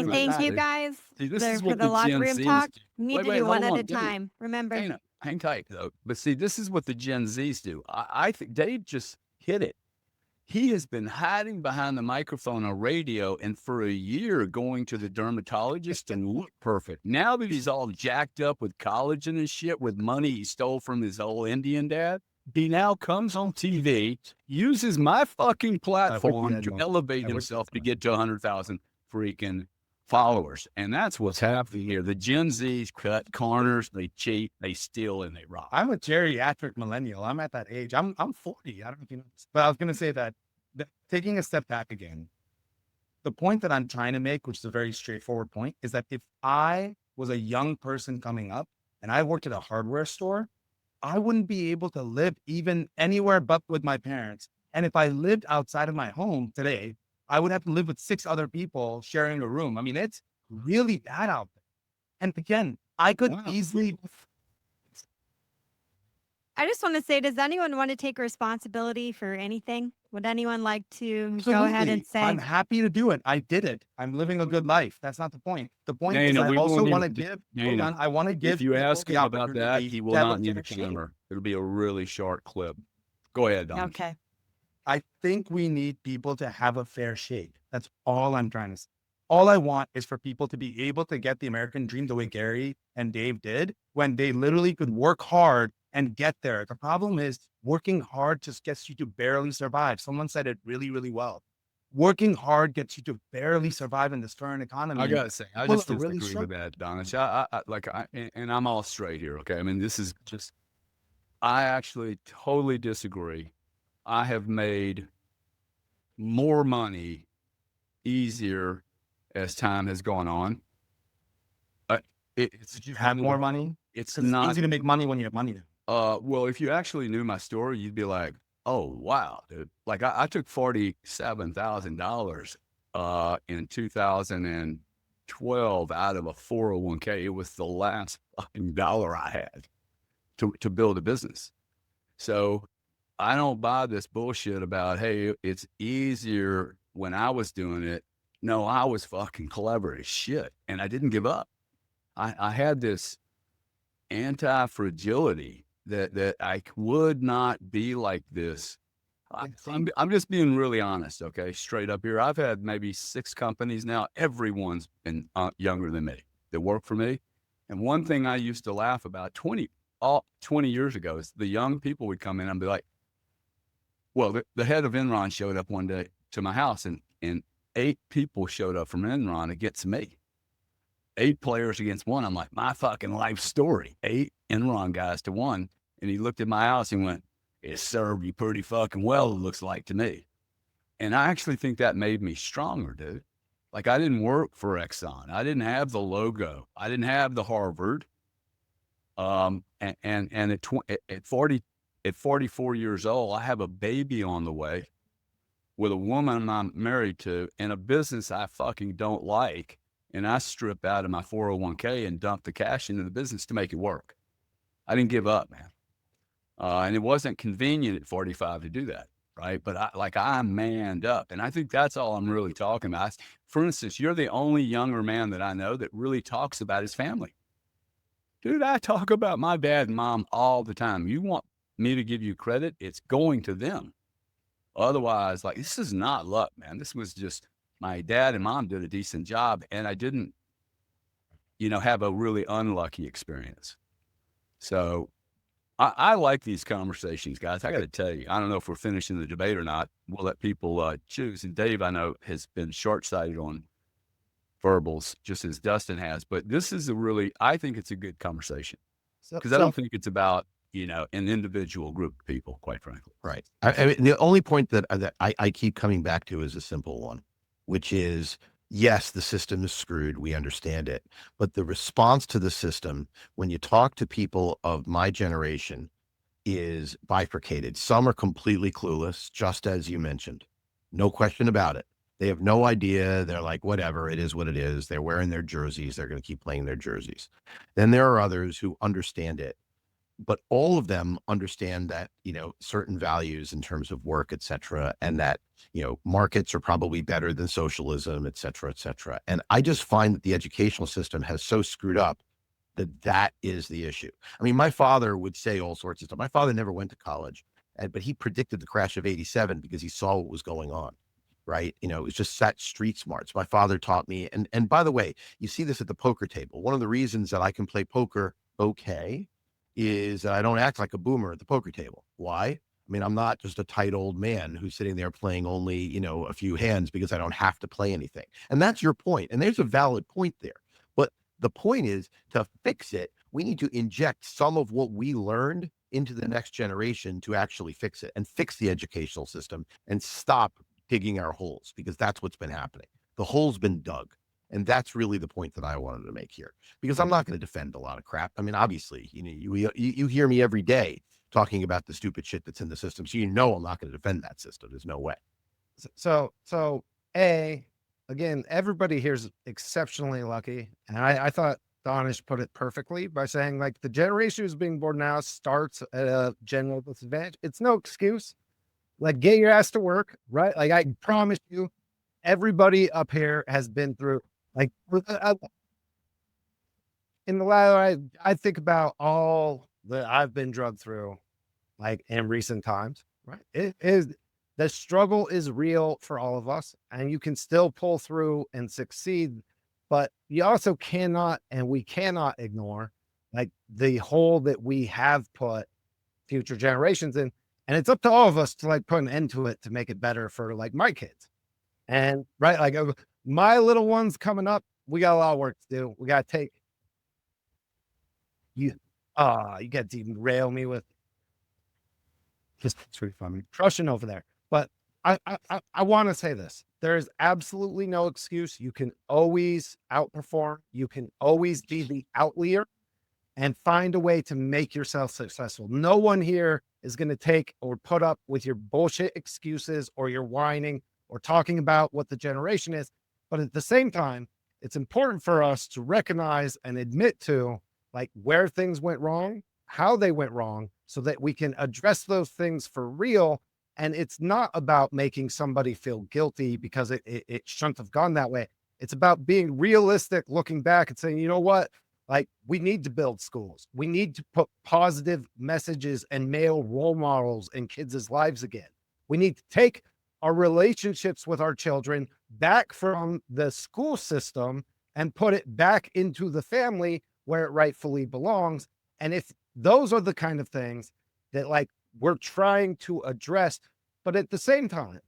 thank you guys. See, this is for what the locker Gen room Zs talk. do. We need Wait, to wait, do one hold at on, a give me- time. Remember? Hang tight though. But see, this is what the Gen Zs do. I think Dave just hit it. He has been hiding behind the microphone or radio, and for a year going to the dermatologist and look perfect. Now that he's all jacked up with collagen and shit with money he stole from his old Indian dad, he now comes on TV, uses my fucking platform to elevate himself to get to 100,000 freaking followers. And that's what's happening here. The Gen Zs cut corners, they cheat, they steal, and they rob. I'm a geriatric millennial. I'm at that age. I'm 40. I don't know if you know this. But I was going to say that taking a step back again, the point that I'm trying to make, which is a very straightforward point, is that if I was a young person coming up and I worked at a hardware store, I wouldn't be able to live even anywhere but with my parents. And if I lived outside of my home today, I would have to live with 6 other people sharing a room. I mean, it's really bad out there. And again, I could easily. I just want to say, does anyone want to take responsibility for anything? Would anyone like to go ahead and say? I'm happy to do it. I did it. I'm living a good life. That's not the point. The point is I also want to give. Hold on. I want to give. If you ask him about that, opportunity he will to have not a need a fair shake. camera. It'll be a really short clip. Go ahead, Don. Okay. I think we need people to have a fair shake. That's all I'm trying to say. All I want is for people to be able to get the American dream the way Gary and Dave did, when they literally could work hard and get there. The problem is working hard just gets you to barely survive. Someone said it really, really well. Working hard gets you to barely survive in this current economy. I gotta say, I Well, just it really disagree with that, Donish. And I'm all straight here. Okay, I mean, this is just. I actually totally disagree. I have made more money easier as time has gone on. Did you have more money? It's 'Cause not it's easy to make money when you have money now. Well, if you actually knew my story, you'd be like, "Oh, wow, dude!" Like I took $47,000 in 2012 out of a 401k. It was the last fucking dollar I had to build a business. So I don't buy this bullshit about, hey, it's easier when I was doing it. No, I was fucking clever as shit, and I didn't give up. I had this anti-fragility that I would not be like this. I'm just being really honest, okay? Straight up here. I've had maybe 6 companies now. Everyone's been younger than me that work for me. And one thing I used to laugh about 20 years ago is the young people would come in and be like, well, the head of Enron showed up one day to my house, and 8 people showed up from Enron against me. 8 players against 1. I'm like, my fucking life story. 8 Enron guys to 1. And he looked at my house and went, it served you pretty fucking well, it looks like to me. And I actually think that made me stronger, dude. Like, I didn't work for Exxon. I didn't have the logo. I didn't have the Harvard. And at 44 years old, I have a baby on the way with a woman I'm married to in a business I fucking don't like. And I strip out of my 401k and dump the cash into the business to make it work. I didn't give up, man. And it wasn't convenient at 45 to do that. Right. But I manned up. And I think that's all I'm really talking about. For instance, you're the only younger man that I know that really talks about his family. Dude, I talk about my dad and mom all the time. You want me to give you credit? It's going to them. Otherwise, like, this is not luck, man. This was just my dad and mom did a decent job. And I didn't, have a really unlucky experience. So I like these conversations, guys. I got to tell you, I don't know if we're finishing the debate or not. We'll let people choose. And Dave, I know, has been short-sighted on verbals, just as Dustin has. But this is I think it's a good conversation because I don't think it's about, an individual group of people, quite frankly. Right. I mean, the only point that I keep coming back to is a simple one, which is, yes, the system is screwed. We understand it. But the response to the system, when you talk to people of my generation, is bifurcated. Some are completely clueless, just as you mentioned. No question about it. They have no idea. They're like, whatever, it is what it is. They're wearing their jerseys. They're going to keep playing their jerseys. Then there are others who understand it. But all of them understand that, certain values in terms of work, et cetera, and that, markets are probably better than socialism, et cetera, et cetera. And I just find that the educational system has so screwed up that is the issue. I mean, my father would say all sorts of stuff. My father never went to college, but he predicted the crash of '87 because he saw what was going on. Right. It was just that street smarts. My father taught me. And by the way, you see this at the poker table. One of the reasons that I can play poker okay is that I don't act like a boomer at the poker table. Why? I mean, I'm not just a tight old man who's sitting there playing only, a few hands because I don't have to play anything. And that's your point. And there's a valid point there. But the point is, to fix it, we need to inject some of what we learned into the next generation to actually fix it and fix the educational system and stop digging our holes, because that's what's been happening. The hole's been dug. And that's really the point that I wanted to make here, because I'm not going to defend a lot of crap. I mean, obviously, you hear me every day talking about the stupid shit that's in the system. So, I'm not going to defend that system. There's no way. So again, everybody here's exceptionally lucky. And I thought Donish put it perfectly by saying, like, the generation who's being born now starts at a general disadvantage. It's no excuse. Like, get your ass to work, right? Like, I promise you, everybody up here has been through, like, in the last, I think about all that I've been drugged through, like, in recent times, right? It is, the struggle is real for all of us, and you can still pull through and succeed, but you also cannot, and we cannot ignore, like, the hole that we have put future generations in. And it's up to all of us to, like, put an end to it to make it better for, like, my kids. And right, like, my little ones coming up, we got a lot of work to do. We got to take you. You got to even rail me with just, it's really funny crushing over there. But I want to say this: there is absolutely no excuse. You can always outperform. You can always be the outlier and find a way to make yourself successful. No one here is going to take or put up with your bullshit excuses or your whining or talking about what the generation is. But at the same time, it's important for us to recognize and admit to, like, where things went wrong, how they went wrong, so that we can address those things for real. And it's not about making somebody feel guilty because it shouldn't have gone that way. It's about being realistic, looking back and saying, you know what? Like, we need to build schools. We need to put positive messages and male role models in kids' lives again. We need to take our relationships with our children back from the school system and put it back into the family where it rightfully belongs. And if those are the kind of things that, like, we're trying to address, but at the same time,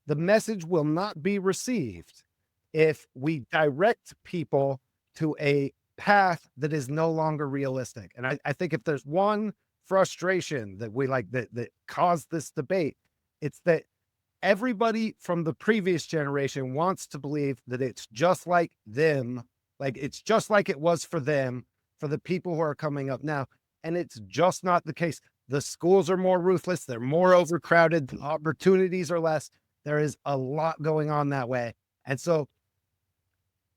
the message will not be received if we direct people to a path that is no longer realistic. And I think if there's one frustration that we, like, that caused this debate, it's that everybody from the previous generation wants to believe that it's just like them, like it's just like it was for them, for the people who are coming up now. And it's just not the case. The schools are more ruthless. They're more overcrowded. The opportunities are less. There is a lot going on that way. And so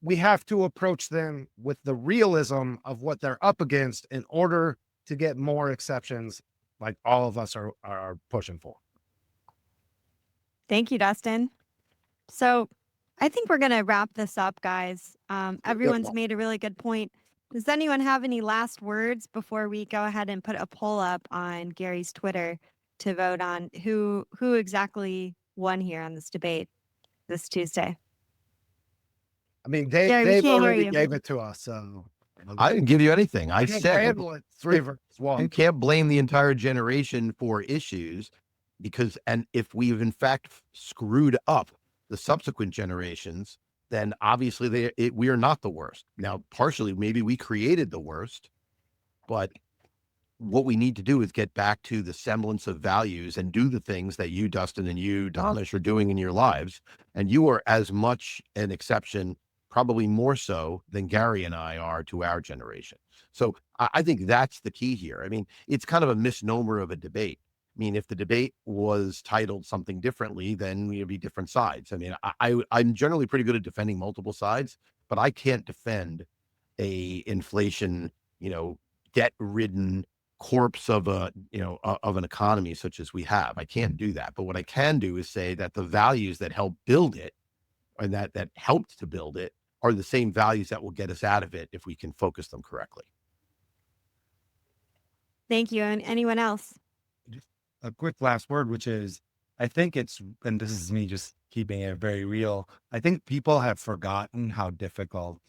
we have to approach them with the realism of what they're up against in order to get more exceptions like all of us are pushing for. Thank you, Dustin. So I think we're going to wrap this up, guys. Everyone's made a really good point. Does anyone have any last words before we go ahead and put a poll up on Gary's Twitter to vote on who exactly won here on this debate this Tuesday? I mean, Gary, we they've can't hear already you. gave it to us, so I didn't give you anything. I can't said handle it. Three versus you one. can't blame the entire generation for issues because, and if we've in fact screwed up the subsequent generations, then obviously we are not the worst. Now, partially, maybe we created the worst, but what we need to do is get back to the semblance of values and do the things that you, Dustin, and you, Donish, are doing in your lives. And you are as much an exception, probably more so than Gary and I are to our generation. So I think that's the key here. I mean, it's kind of a misnomer of a debate. I mean, if the debate was titled something differently, then we'd be different sides. I mean, I'm generally pretty good at defending multiple sides, but I can't defend a inflation, debt-ridden corpse of of an economy such as we have. I can't do that. But what I can do is say that the values that help build it and that helped to build it are the same values that will get us out of it if we can focus them correctly. Thank you. And anyone else? A quick last word, which is, I think it's, and this is me just keeping it very real, I think people have forgotten how difficult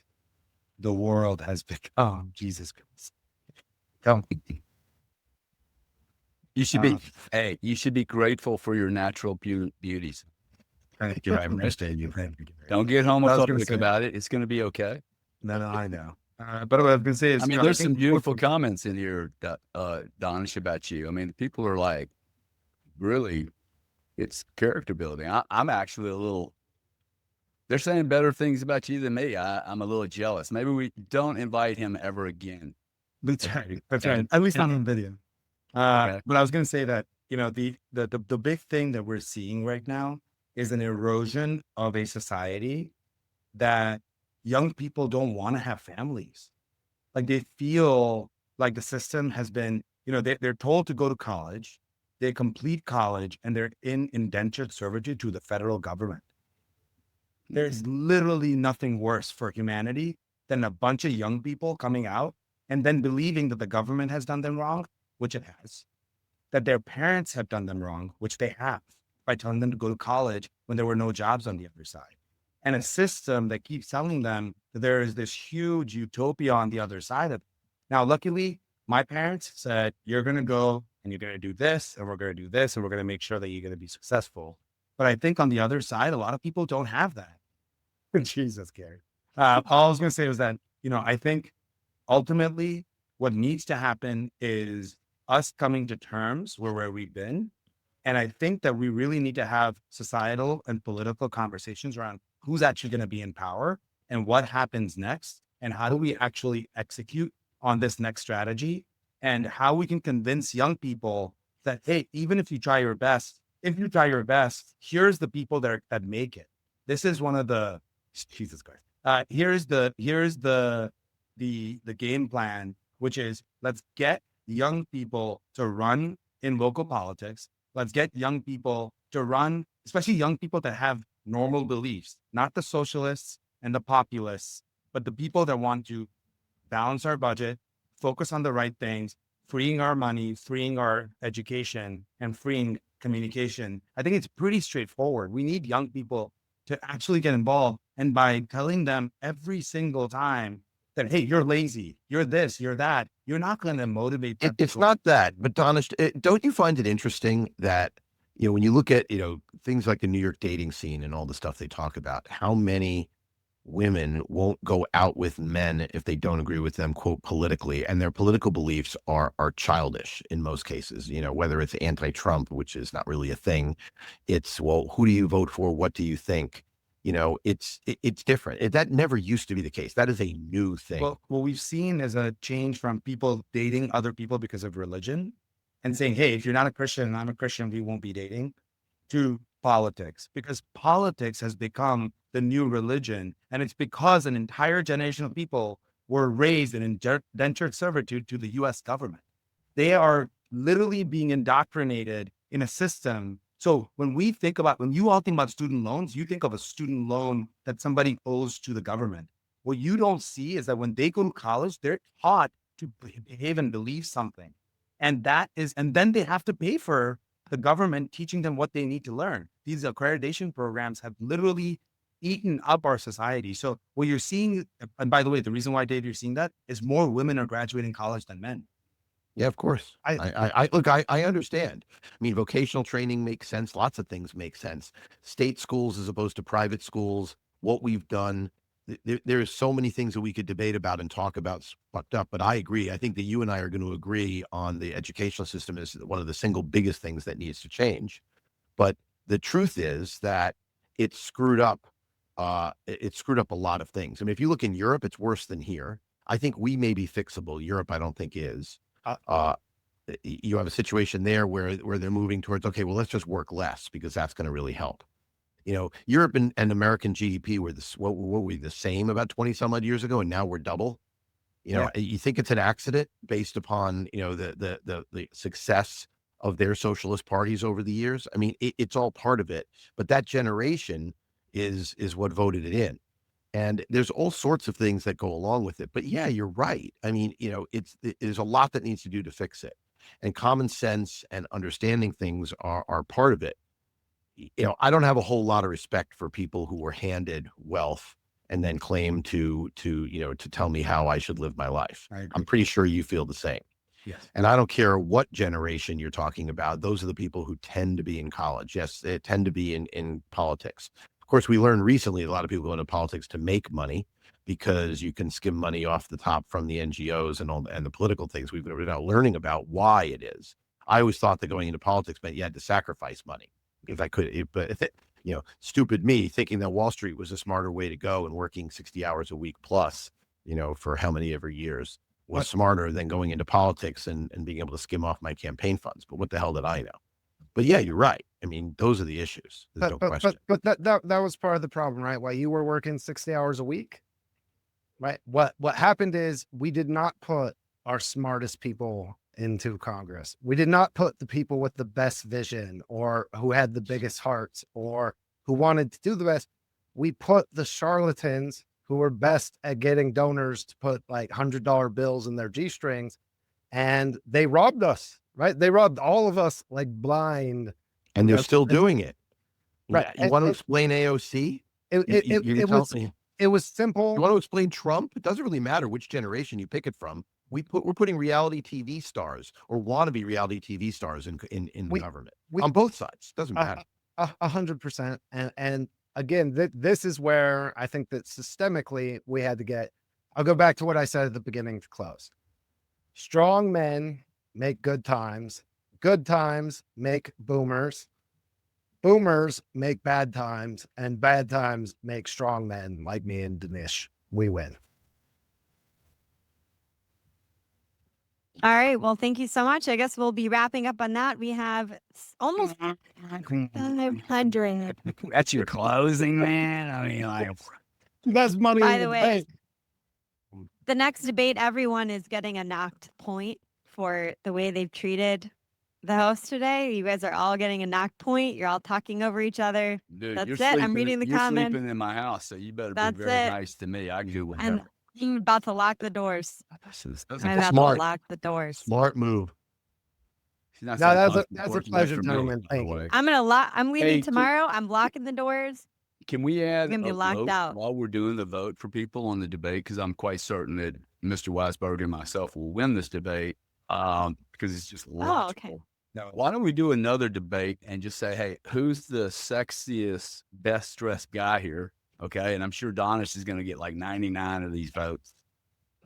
the world has become. Jesus Christ. You should be, you should be grateful for your natural beauties. Thank you. I understand you. Don't get homophobic about it. It's going to be okay. No, I know. But what I was going to say is, I mean, there's some beautiful comments in here, Donish, about you. I mean, people are like, really, it's character building. I'm actually a little, they're saying better things about you than me. I'm a little jealous. Maybe we don't invite him ever again. That's right. That's right. At least not on video. Okay. But I was going to say that, the big thing that we're seeing right now is an erosion of a society that young people don't want to have families. Like they feel like the system has been, they're told to go to college, they complete college, and they're in indentured servitude to the federal government. There's literally nothing worse for humanity than a bunch of young people coming out and then believing that the government has done them wrong, which it has, that their parents have done them wrong, which they have, by telling them to go to college when there were no jobs on the other side. And a system that keeps telling them that there is this huge utopia on the other side of it. Now, luckily, my parents said, you're going to go and you're going to do this, and we're going to do this, and we're going to make sure that you're going to be successful. But I think on the other side, a lot of people don't have that. Jesus, Gary. All I was going to say was that, I think ultimately what needs to happen is us coming to terms where we've been. And I think that we really need to have societal and political conversations around who's actually going to be in power and what happens next, and how do we actually execute on this next strategy, and how we can convince young people that, hey, even if you try your best, here's the people that make it. This is one of the, Jesus Christ. Here's the game plan, which is let's get young people to run in local politics. Let's get young people to run, especially young people that have normal beliefs, not the socialists and the populists, but the people that want to balance our budget, focus on the right things, freeing our money, freeing our education, and freeing communication. I think it's pretty straightforward. We need young people to actually get involved. And by telling them every single time that, hey, you're lazy, you're this, you're that, you're not going to motivate them. It's not that, but Donish, don't you find it interesting that, when you look at, things like the New York dating scene and all the stuff they talk about, how many women won't go out with men if they don't agree with them, quote, politically, and their political beliefs are childish in most cases. Whether it's anti-Trump, which is not really a thing, it's, well, who do you vote for? What do you think? It's different. That never used to be the case. That is a new thing. Well, what we've seen is a change from people dating other people because of religion and saying, hey, if you're not a Christian and I'm a Christian, we won't be dating, to politics, because politics has become the new religion. And it's because an entire generation of people were raised in indentured servitude to the US government. They are literally being indoctrinated in a system. So when you all think about student loans, you think of a student loan that somebody owes to the government. What you don't see is that when they go to college, they're taught to behave and believe something. And then they have to pay for the government teaching them what they need to learn. These accreditation programs have literally eaten up our society. So what you're seeing, and by the way, the reason why, Dave, you're seeing that is more women are graduating college than men. Yeah, of course. I understand. I mean, vocational training makes sense. Lots of things make sense. State schools as opposed to private schools, what we've done. There's so many things that we could debate about and talk about fucked up, but I agree. I think that you and I are going to agree on the educational system is one of the single biggest things that needs to change. But the truth is that it's screwed up. It screwed up a lot of things. I mean, if you look in Europe, it's worse than here. I think we may be fixable. Europe, I don't think is. You have a situation there where they're moving towards, okay, well, let's just work less because that's going to really help. Europe and American GDP were what were we, the same about 20 some odd years ago, and now we're double. You think it's an accident based upon the success of their socialist parties over the years? I mean, it's all part of it, but that generation is what voted it in. And there's all sorts of things that go along with it. But yeah, you're right. I mean, there's a lot that needs to do to fix it. And common sense and understanding things are part of it. I don't have a whole lot of respect for people who were handed wealth and then claim to tell me how I should live my life. I'm pretty sure you feel the same. Yes. And I don't care what generation you're talking about. Those are the people who tend to be in college. Yes, they tend to be in politics. Of course, we learned recently a lot of people go into politics to make money because you can skim money off the top from the NGOs and the political things. We've been now learning about why it is. I always thought that going into politics meant you had to sacrifice money because I could, stupid me thinking that Wall Street was a smarter way to go and working 60 hours a week plus, for how many ever years was smarter than going into politics and being able to skim off my campaign funds. But what the hell did I know? But yeah, you're right. I mean, those are the issues. There's no question. But that was part of the problem, right? While you were working 60 hours a week, right? What happened is we did not put our smartest people into Congress. We did not put the people with the best vision or who had the biggest hearts or who wanted to do the best. We put the charlatans who were best at getting donors to put like $100 bills in their G-strings, and they robbed us. Right. They robbed all of us like blind. And they're still doing it. Right. You want to explain AOC? It was simple. You want to explain Trump? It doesn't really matter which generation you pick it from. We're putting reality TV stars or wannabe reality TV stars in the government on both sides. Doesn't matter. 100%. And again, this is where I think that systemically we had to get. I'll go back to what I said at the beginning to close. Strong men make good times make boomers make bad times, and bad times make strong men like me and Donish. We win. All right. Well, thank you so much. I guess we'll be wrapping up on that. We have almost 500. That's your closing, man. I mean, That's money. By in the way, bank. The next debate, everyone is getting a knocked point for the way they've treated the host today. You guys are all getting a knocked point. You're all talking over each other. dude, That's you're it. I'm sleeping- reading the you're comments. sleeping in my house, so you better That's be very it. nice to me. I can do And whatever. I'm about to lock the doors. That's I'm about smart. to lock the doors. Smart move. No, that's a pleasure, gentlemen. Thank you. I'm leaving Hey, tomorrow. I'm locking the doors. Can we add You're gonna be a locked vote out. while we're doing the vote for people on the debate? Because I'm quite certain that Mr. Weisberger and myself will win this debate because it's just logical. okay. Now, why don't we do another debate and just say, hey, who's the sexiest, best dressed guy here? Okay. And I'm sure Donish is going to get like 99 of these votes.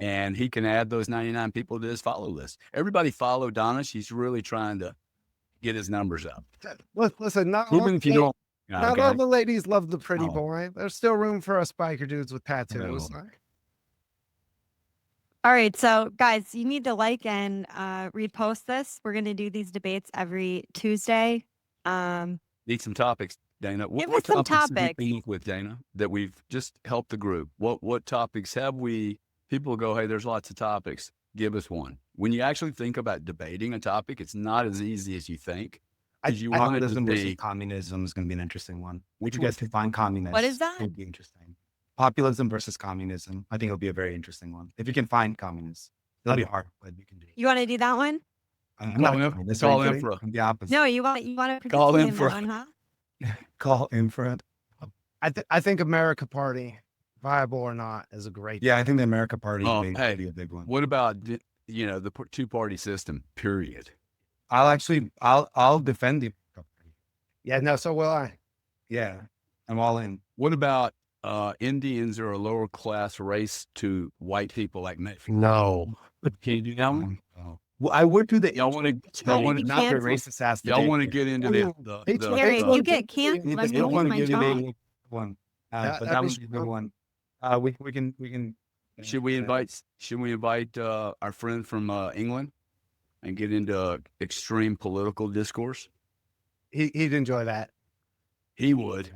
And he can add those 99 people to his follow list. Everybody follow Donish. He's really trying to get his numbers up. Listen, not all, Even if you don't. not all the ladies love the pretty Oh. boy. There's still room for us biker dudes with tattoos. All right. So, guys, you need to like and repost this. We're going to do these debates every Tuesday. Need some topics, Dana. Give us some topics do you topics. think with Dana that we've just helped the group? What topics have we? People go, hey, there's lots of topics. Give us one. When you actually think about debating a topic, it's not as easy as you think. Because you want it to Populism versus be. communism is going to be an interesting one. Which You guys define communism. What is that? Would be interesting. Populism versus communism. I think it'll be a very interesting one. If you can find communists, it'll be hard, but you can do it. You want to do that one? I'm not a Call communist, call actually. Infra. I'm the opposite. No, you want to Call participate in Infra. that one, huh? Call infra. I think America Party, viable or not, is a great. Yeah, I think the America Party Oh, is hey. be a big one. What about the two-party system? Period. I'll defend the America Party. Yeah, no, so will I. Yeah, I'm all in. What about Indians are a lower class race to white people like me? No. Can you do that one? Well, I would do the Y'all want to? Y'all Y'all want be to? not the canceled. racist ass. Y'all want to debate. get into the It's the- Gary, well, you get you canceled. need I'm to- I don't losing want to my give you job. the one, That- but that'd that be would be a good strong. one. We can. Should we invite our friend from England and get into extreme political discourse? He'd enjoy that. He would.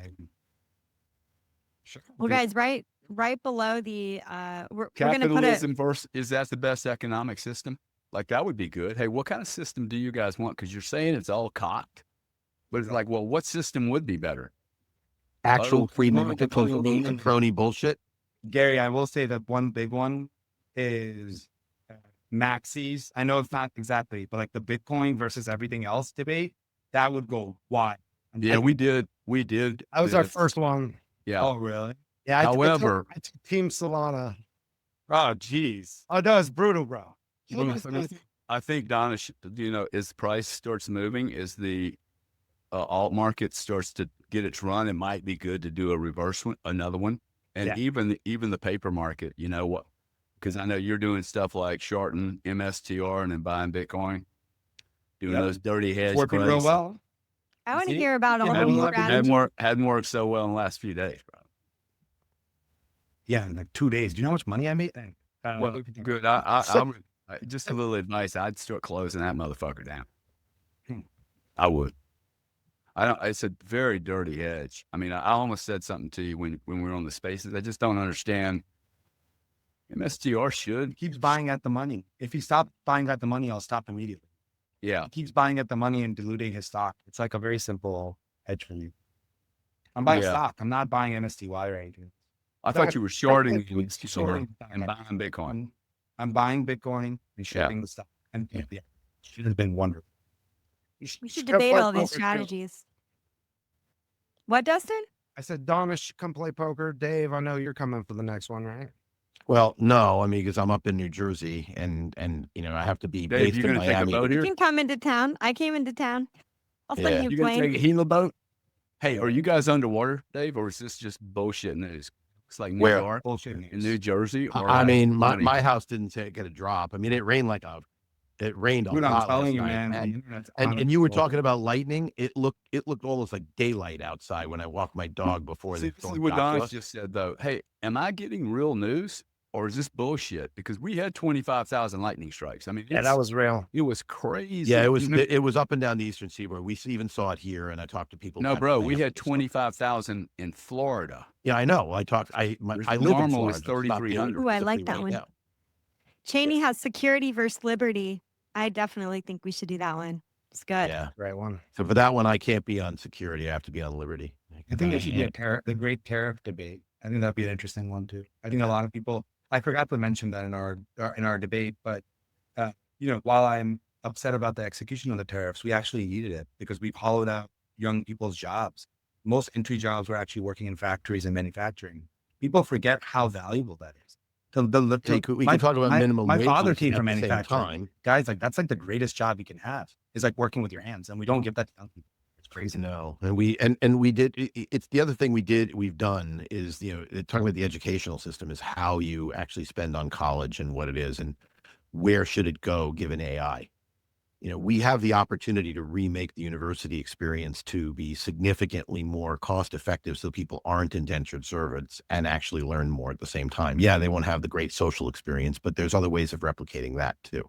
Sure. Well, guys, right below the we're going to put it. Capitalism versus, is that the best economic system? Like that would be good. Hey, what kind of system do you guys want? Because you're saying it's all cocked, but it's like, well, what system would be better? Actual free Oh, market crony bullshit. Gary, I will say that one big one is maxis. I know it's not exactly, but like the Bitcoin versus everything else debate, that would go wide. Yeah, we did. That was our this. first one. Yeah. Oh, really? Yeah. However- I took Team Solana. Oh, geez. Oh, no, it's brutal, bro. I think Donish, as price starts moving, as the alt market starts to get its run, it might be good to do a reverse one, another one. And Yeah. even the paper market, you know what? Because I know you're doing stuff like shorting MSTR and then buying Bitcoin, doing Yep. those dirty hedge Working real plays. well. I want to See? hear about all Yeah, these well, strategies. Hadn't worked so well in the last few days, bro. Yeah, in like 2 days. Do you know how much money I made? Well, good. Just a little advice. I'd start closing that motherfucker down. I would. It's a very dirty hedge. I mean, I almost said something to you when we were on the spaces. I just don't understand. MSTR should. Keeps buying at the money. If he stopped buying at the money, I'll stop immediately. Yeah. He keeps buying at the money and diluting his stock. It's like a very simple hedge for me. I'm buying Yeah. stock. I'm not buying MSTY or anything. I thought you were shorting Shorting and buying Bitcoin. I'm buying Bitcoin and shorting the stock. And yeah, it has been wonderful. We should debate all these strategies. What, Dustin? I said, Donish, come play poker. Dave, I know you're coming for the next one, right? Well, no, I mean, because I'm up in New Jersey and I have to be Dave, based you in gonna take a Miami. boat You here? can come into town. I came into town. I'll send Yeah. you a You gonna plane. take a Gila boat? Hey, are you guys underwater, Dave, or is this just bullshit news? It's like New Where? York, Bullshit in news. New Jersey. Or I mean, money? my house didn't get a drop. I mean, it rained it rained a Dude, I'm lot telling last you, night. man. the And, internet's and you were unbelievable. talking about lightning. It looked almost like daylight outside when I walked my dog before See, the this is storm what got to Donish us. just said, though. Hey, am I getting real news or is this bullshit? Because we had 25,000 lightning strikes. I mean, Yeah, that was real. it was crazy. Yeah, it was up and down the Eastern Seaboard. We even saw it here, and I talked to people. No, down bro, in we Miami, had so- 25,000 in Florida. Yeah, I know. I live in Normal Florida. is It's not 3,300. Ooh, I like specifically that right one. now. Cheney has security versus liberty. I definitely think we should do that one. It's good. Yeah. Great one. So for that one, I can't be on security. I have to be on liberty. I think it should be the great tariff debate. I think that'd be an interesting one too. I think a lot of people. I forgot to mention that in our debate, but while I'm upset about the execution of the tariffs, we actually needed it because we've hollowed out young people's jobs. Most entry jobs were actually working in factories and manufacturing. People forget how valuable that is. We can talk about minimum My wage father at came the from same manufacturing. time. Guys, like that's like the greatest job you can have is like working with your hands, and we don't give that to young people. crazy. No, and we did. It's the other thing we've done is talking about the educational system is how you actually spend on college and what it is and where should it go given AI. We have the opportunity to remake the university experience to be significantly more cost effective so people aren't indentured servants and actually learn more at the same time. Yeah, they won't have the great social experience, but there's other ways of replicating that too.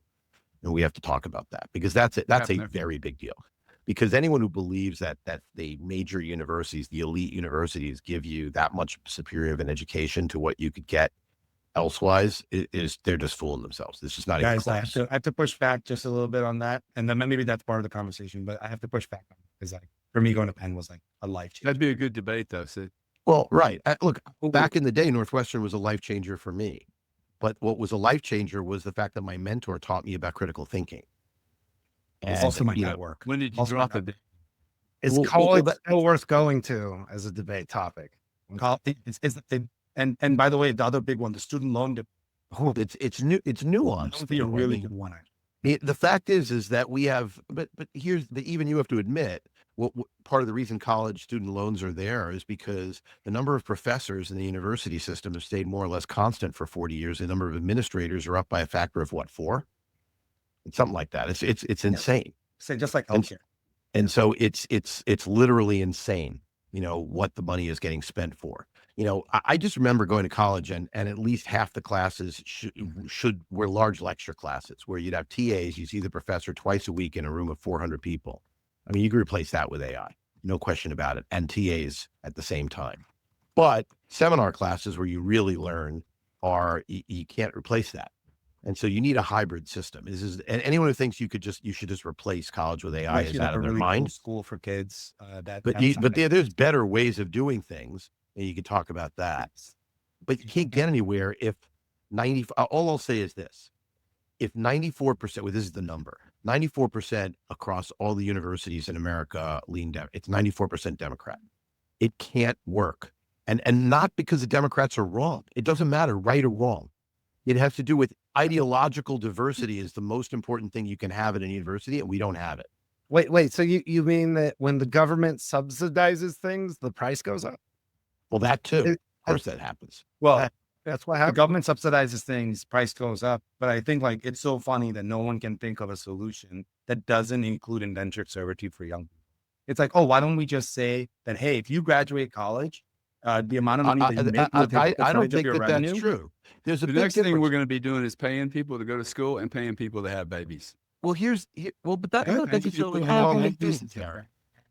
And we have to talk about that because that's a Definitely. very big deal. Because anyone who believes that the major universities, the elite universities give you that much superior of an education to what you could get elsewise they're just fooling themselves. It's just not even Guys, close. I have to push back just a little bit on that. And then maybe that's part of the conversation, but I have to push back on it because for me, going to Penn was like a life change. That'd be a good debate, though, Sid. Well, right. Look, back in the day, Northwestern was a life changer for me. But what was a life changer was the fact that my mentor taught me about critical thinking. It's And, also my you know, network. When did you Also drop my it? Is Well, college that- still worth going to as a debate topic? And by the way, the other big one, the student loan debt, it's nuanced. that would be a really good one. The fact is that we have, but here's even you have to admit, what part of the reason college student loans are there is because the number of professors in the university system have stayed more or less constant for 40 years. The number of administrators are up by a factor of 4? It's something like that. It's insane. Say just like healthcare. And so it's literally insane, what the money is getting spent for. I just remember going to college and at least half the classes were large lecture classes where you'd have TAs, you see the professor twice a week in a room of 400 people. I mean, you could replace that with AI, no question about it, and TAs at the same time. But seminar classes where you really learn you can't replace that. And so you need a hybrid system. And anyone who thinks you should just replace college with AI is out of their really mind. cool school for kids. But there's better ways of doing things, and you can talk about that. But you can't get anywhere if all I'll say is this: if 94%, well, this is the number, 94% across all the universities in America lean down. It's 94% Democrat. It can't work, and not because the Democrats are wrong. It doesn't matter, right or wrong. It has to do with ideological diversity is the most important thing you can have at a university, and we don't have it. Wait. So you mean that when the government subsidizes things, the price goes up? Well, that too. Of course, that happens. Well, That's what the happens. government subsidizes things, price goes up. But I think it's so funny that no one can think of a solution that doesn't include indentured servitude for young people. It's like, oh, why don't we just say that, hey, if you graduate college, the amount of money that you make will take I don't percentage of think your that's revenue. true. There's a The big next thing difference. we're going to be doing is paying people to go to school and paying people to have babies. Well, but that's not necessarily how how we it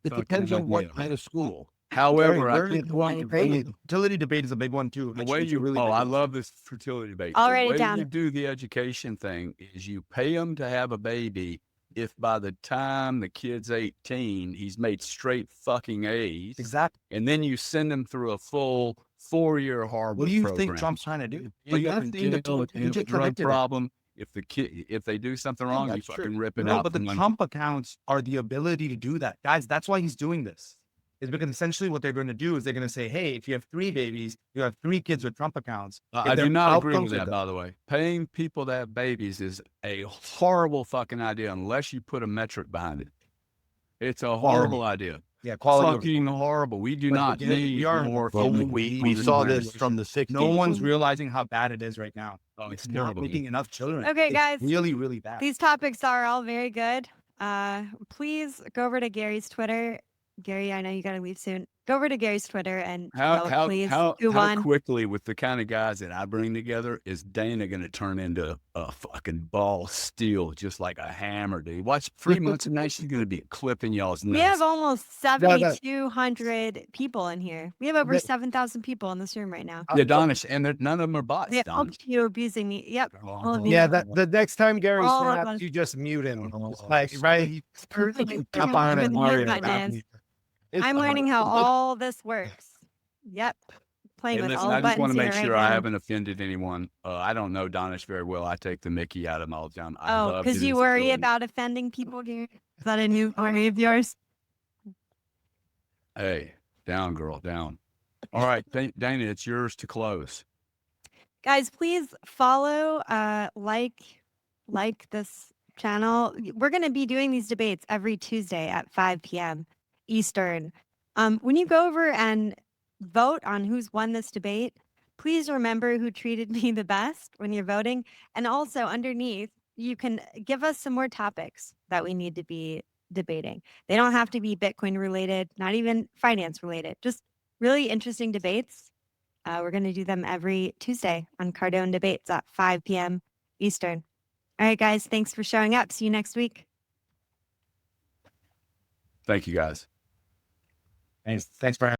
It depends on what kind of school. However, I Very think good. Fertility debate is a big one too. the way I love this fertility debate. I'll The write it way down. you do the education thing is you pay them to have a baby. If by the time the kid's 18, he's made straight fucking A's, Exactly. and then you send him through a full 4-year Harvard What do you program. think Trump's trying to do? You got that's to the drug predicted it. problem. If they do something wrong, you that's true. fucking rip it No, out. but the from under- Trump accounts are the ability to do that. Guys, that's why he's doing this. Is because essentially what they're going to do is they're going to say, hey, if you have 3 babies, you have 3 kids with Trump accounts. I If do their not agree with outcomes are that, good- by the way. Paying people to have babies is a horrible fucking idea unless you put a metric behind it. It's a horrible idea. Yeah, quality. Fucking horrible. We do But not again, need we are- more. Well, fucking we babies saw and this grandkids. from the 60s. No one's realizing how bad it is right now. Oh, It's not making enough children. Okay, It's guys. really, really bad. These topics are all very good. Please go over to Gary's Twitter. Gary, I know you got to leave soon. Go over to Gary's Twitter and vote, please. Who How won? quickly, with the kind of guys that I bring together, is Dana going to turn into a fucking ball of steel, just like a hammer, dude? Watch 3 months from now, she's going to be clipping y'all's nuts. We have almost no. 7,200 people in here. We have over That- 7,000 people in this room right now. Yeah, Donish, and none of them are bots, They all Donish. you abusing me. Yep. all of you. Yeah, the next time Gary All of snaps, us. you just mute him. Like, right? Jump on it, Even the Mario. mute button is. I'm learning how all this works. Yep. Playing Hey, with listen, all the I just want buttons to here make right sure I now. haven't offended anyone. I don't know Donish very well. I take the Mickey out of him all the time. I Oh, love because his you worry ability. about offending people, Gary? Is that a new worry of yours? Hey, down, girl, down. All right, Dana, it's yours to close. Guys, please follow, like this channel. We're going to be doing these debates every Tuesday at 5 p.m. Eastern. When you go over and vote on who's won this debate, please remember who treated me the best when you're voting. And also underneath, you can give us some more topics that we need to be debating. They don't have to be Bitcoin related, not even finance related, just really interesting debates. We're going to do them every Tuesday on Cardone Debates at 5 p.m. Eastern. All right, guys, thanks for showing up. See you next week. Thank you, guys. Thanks for having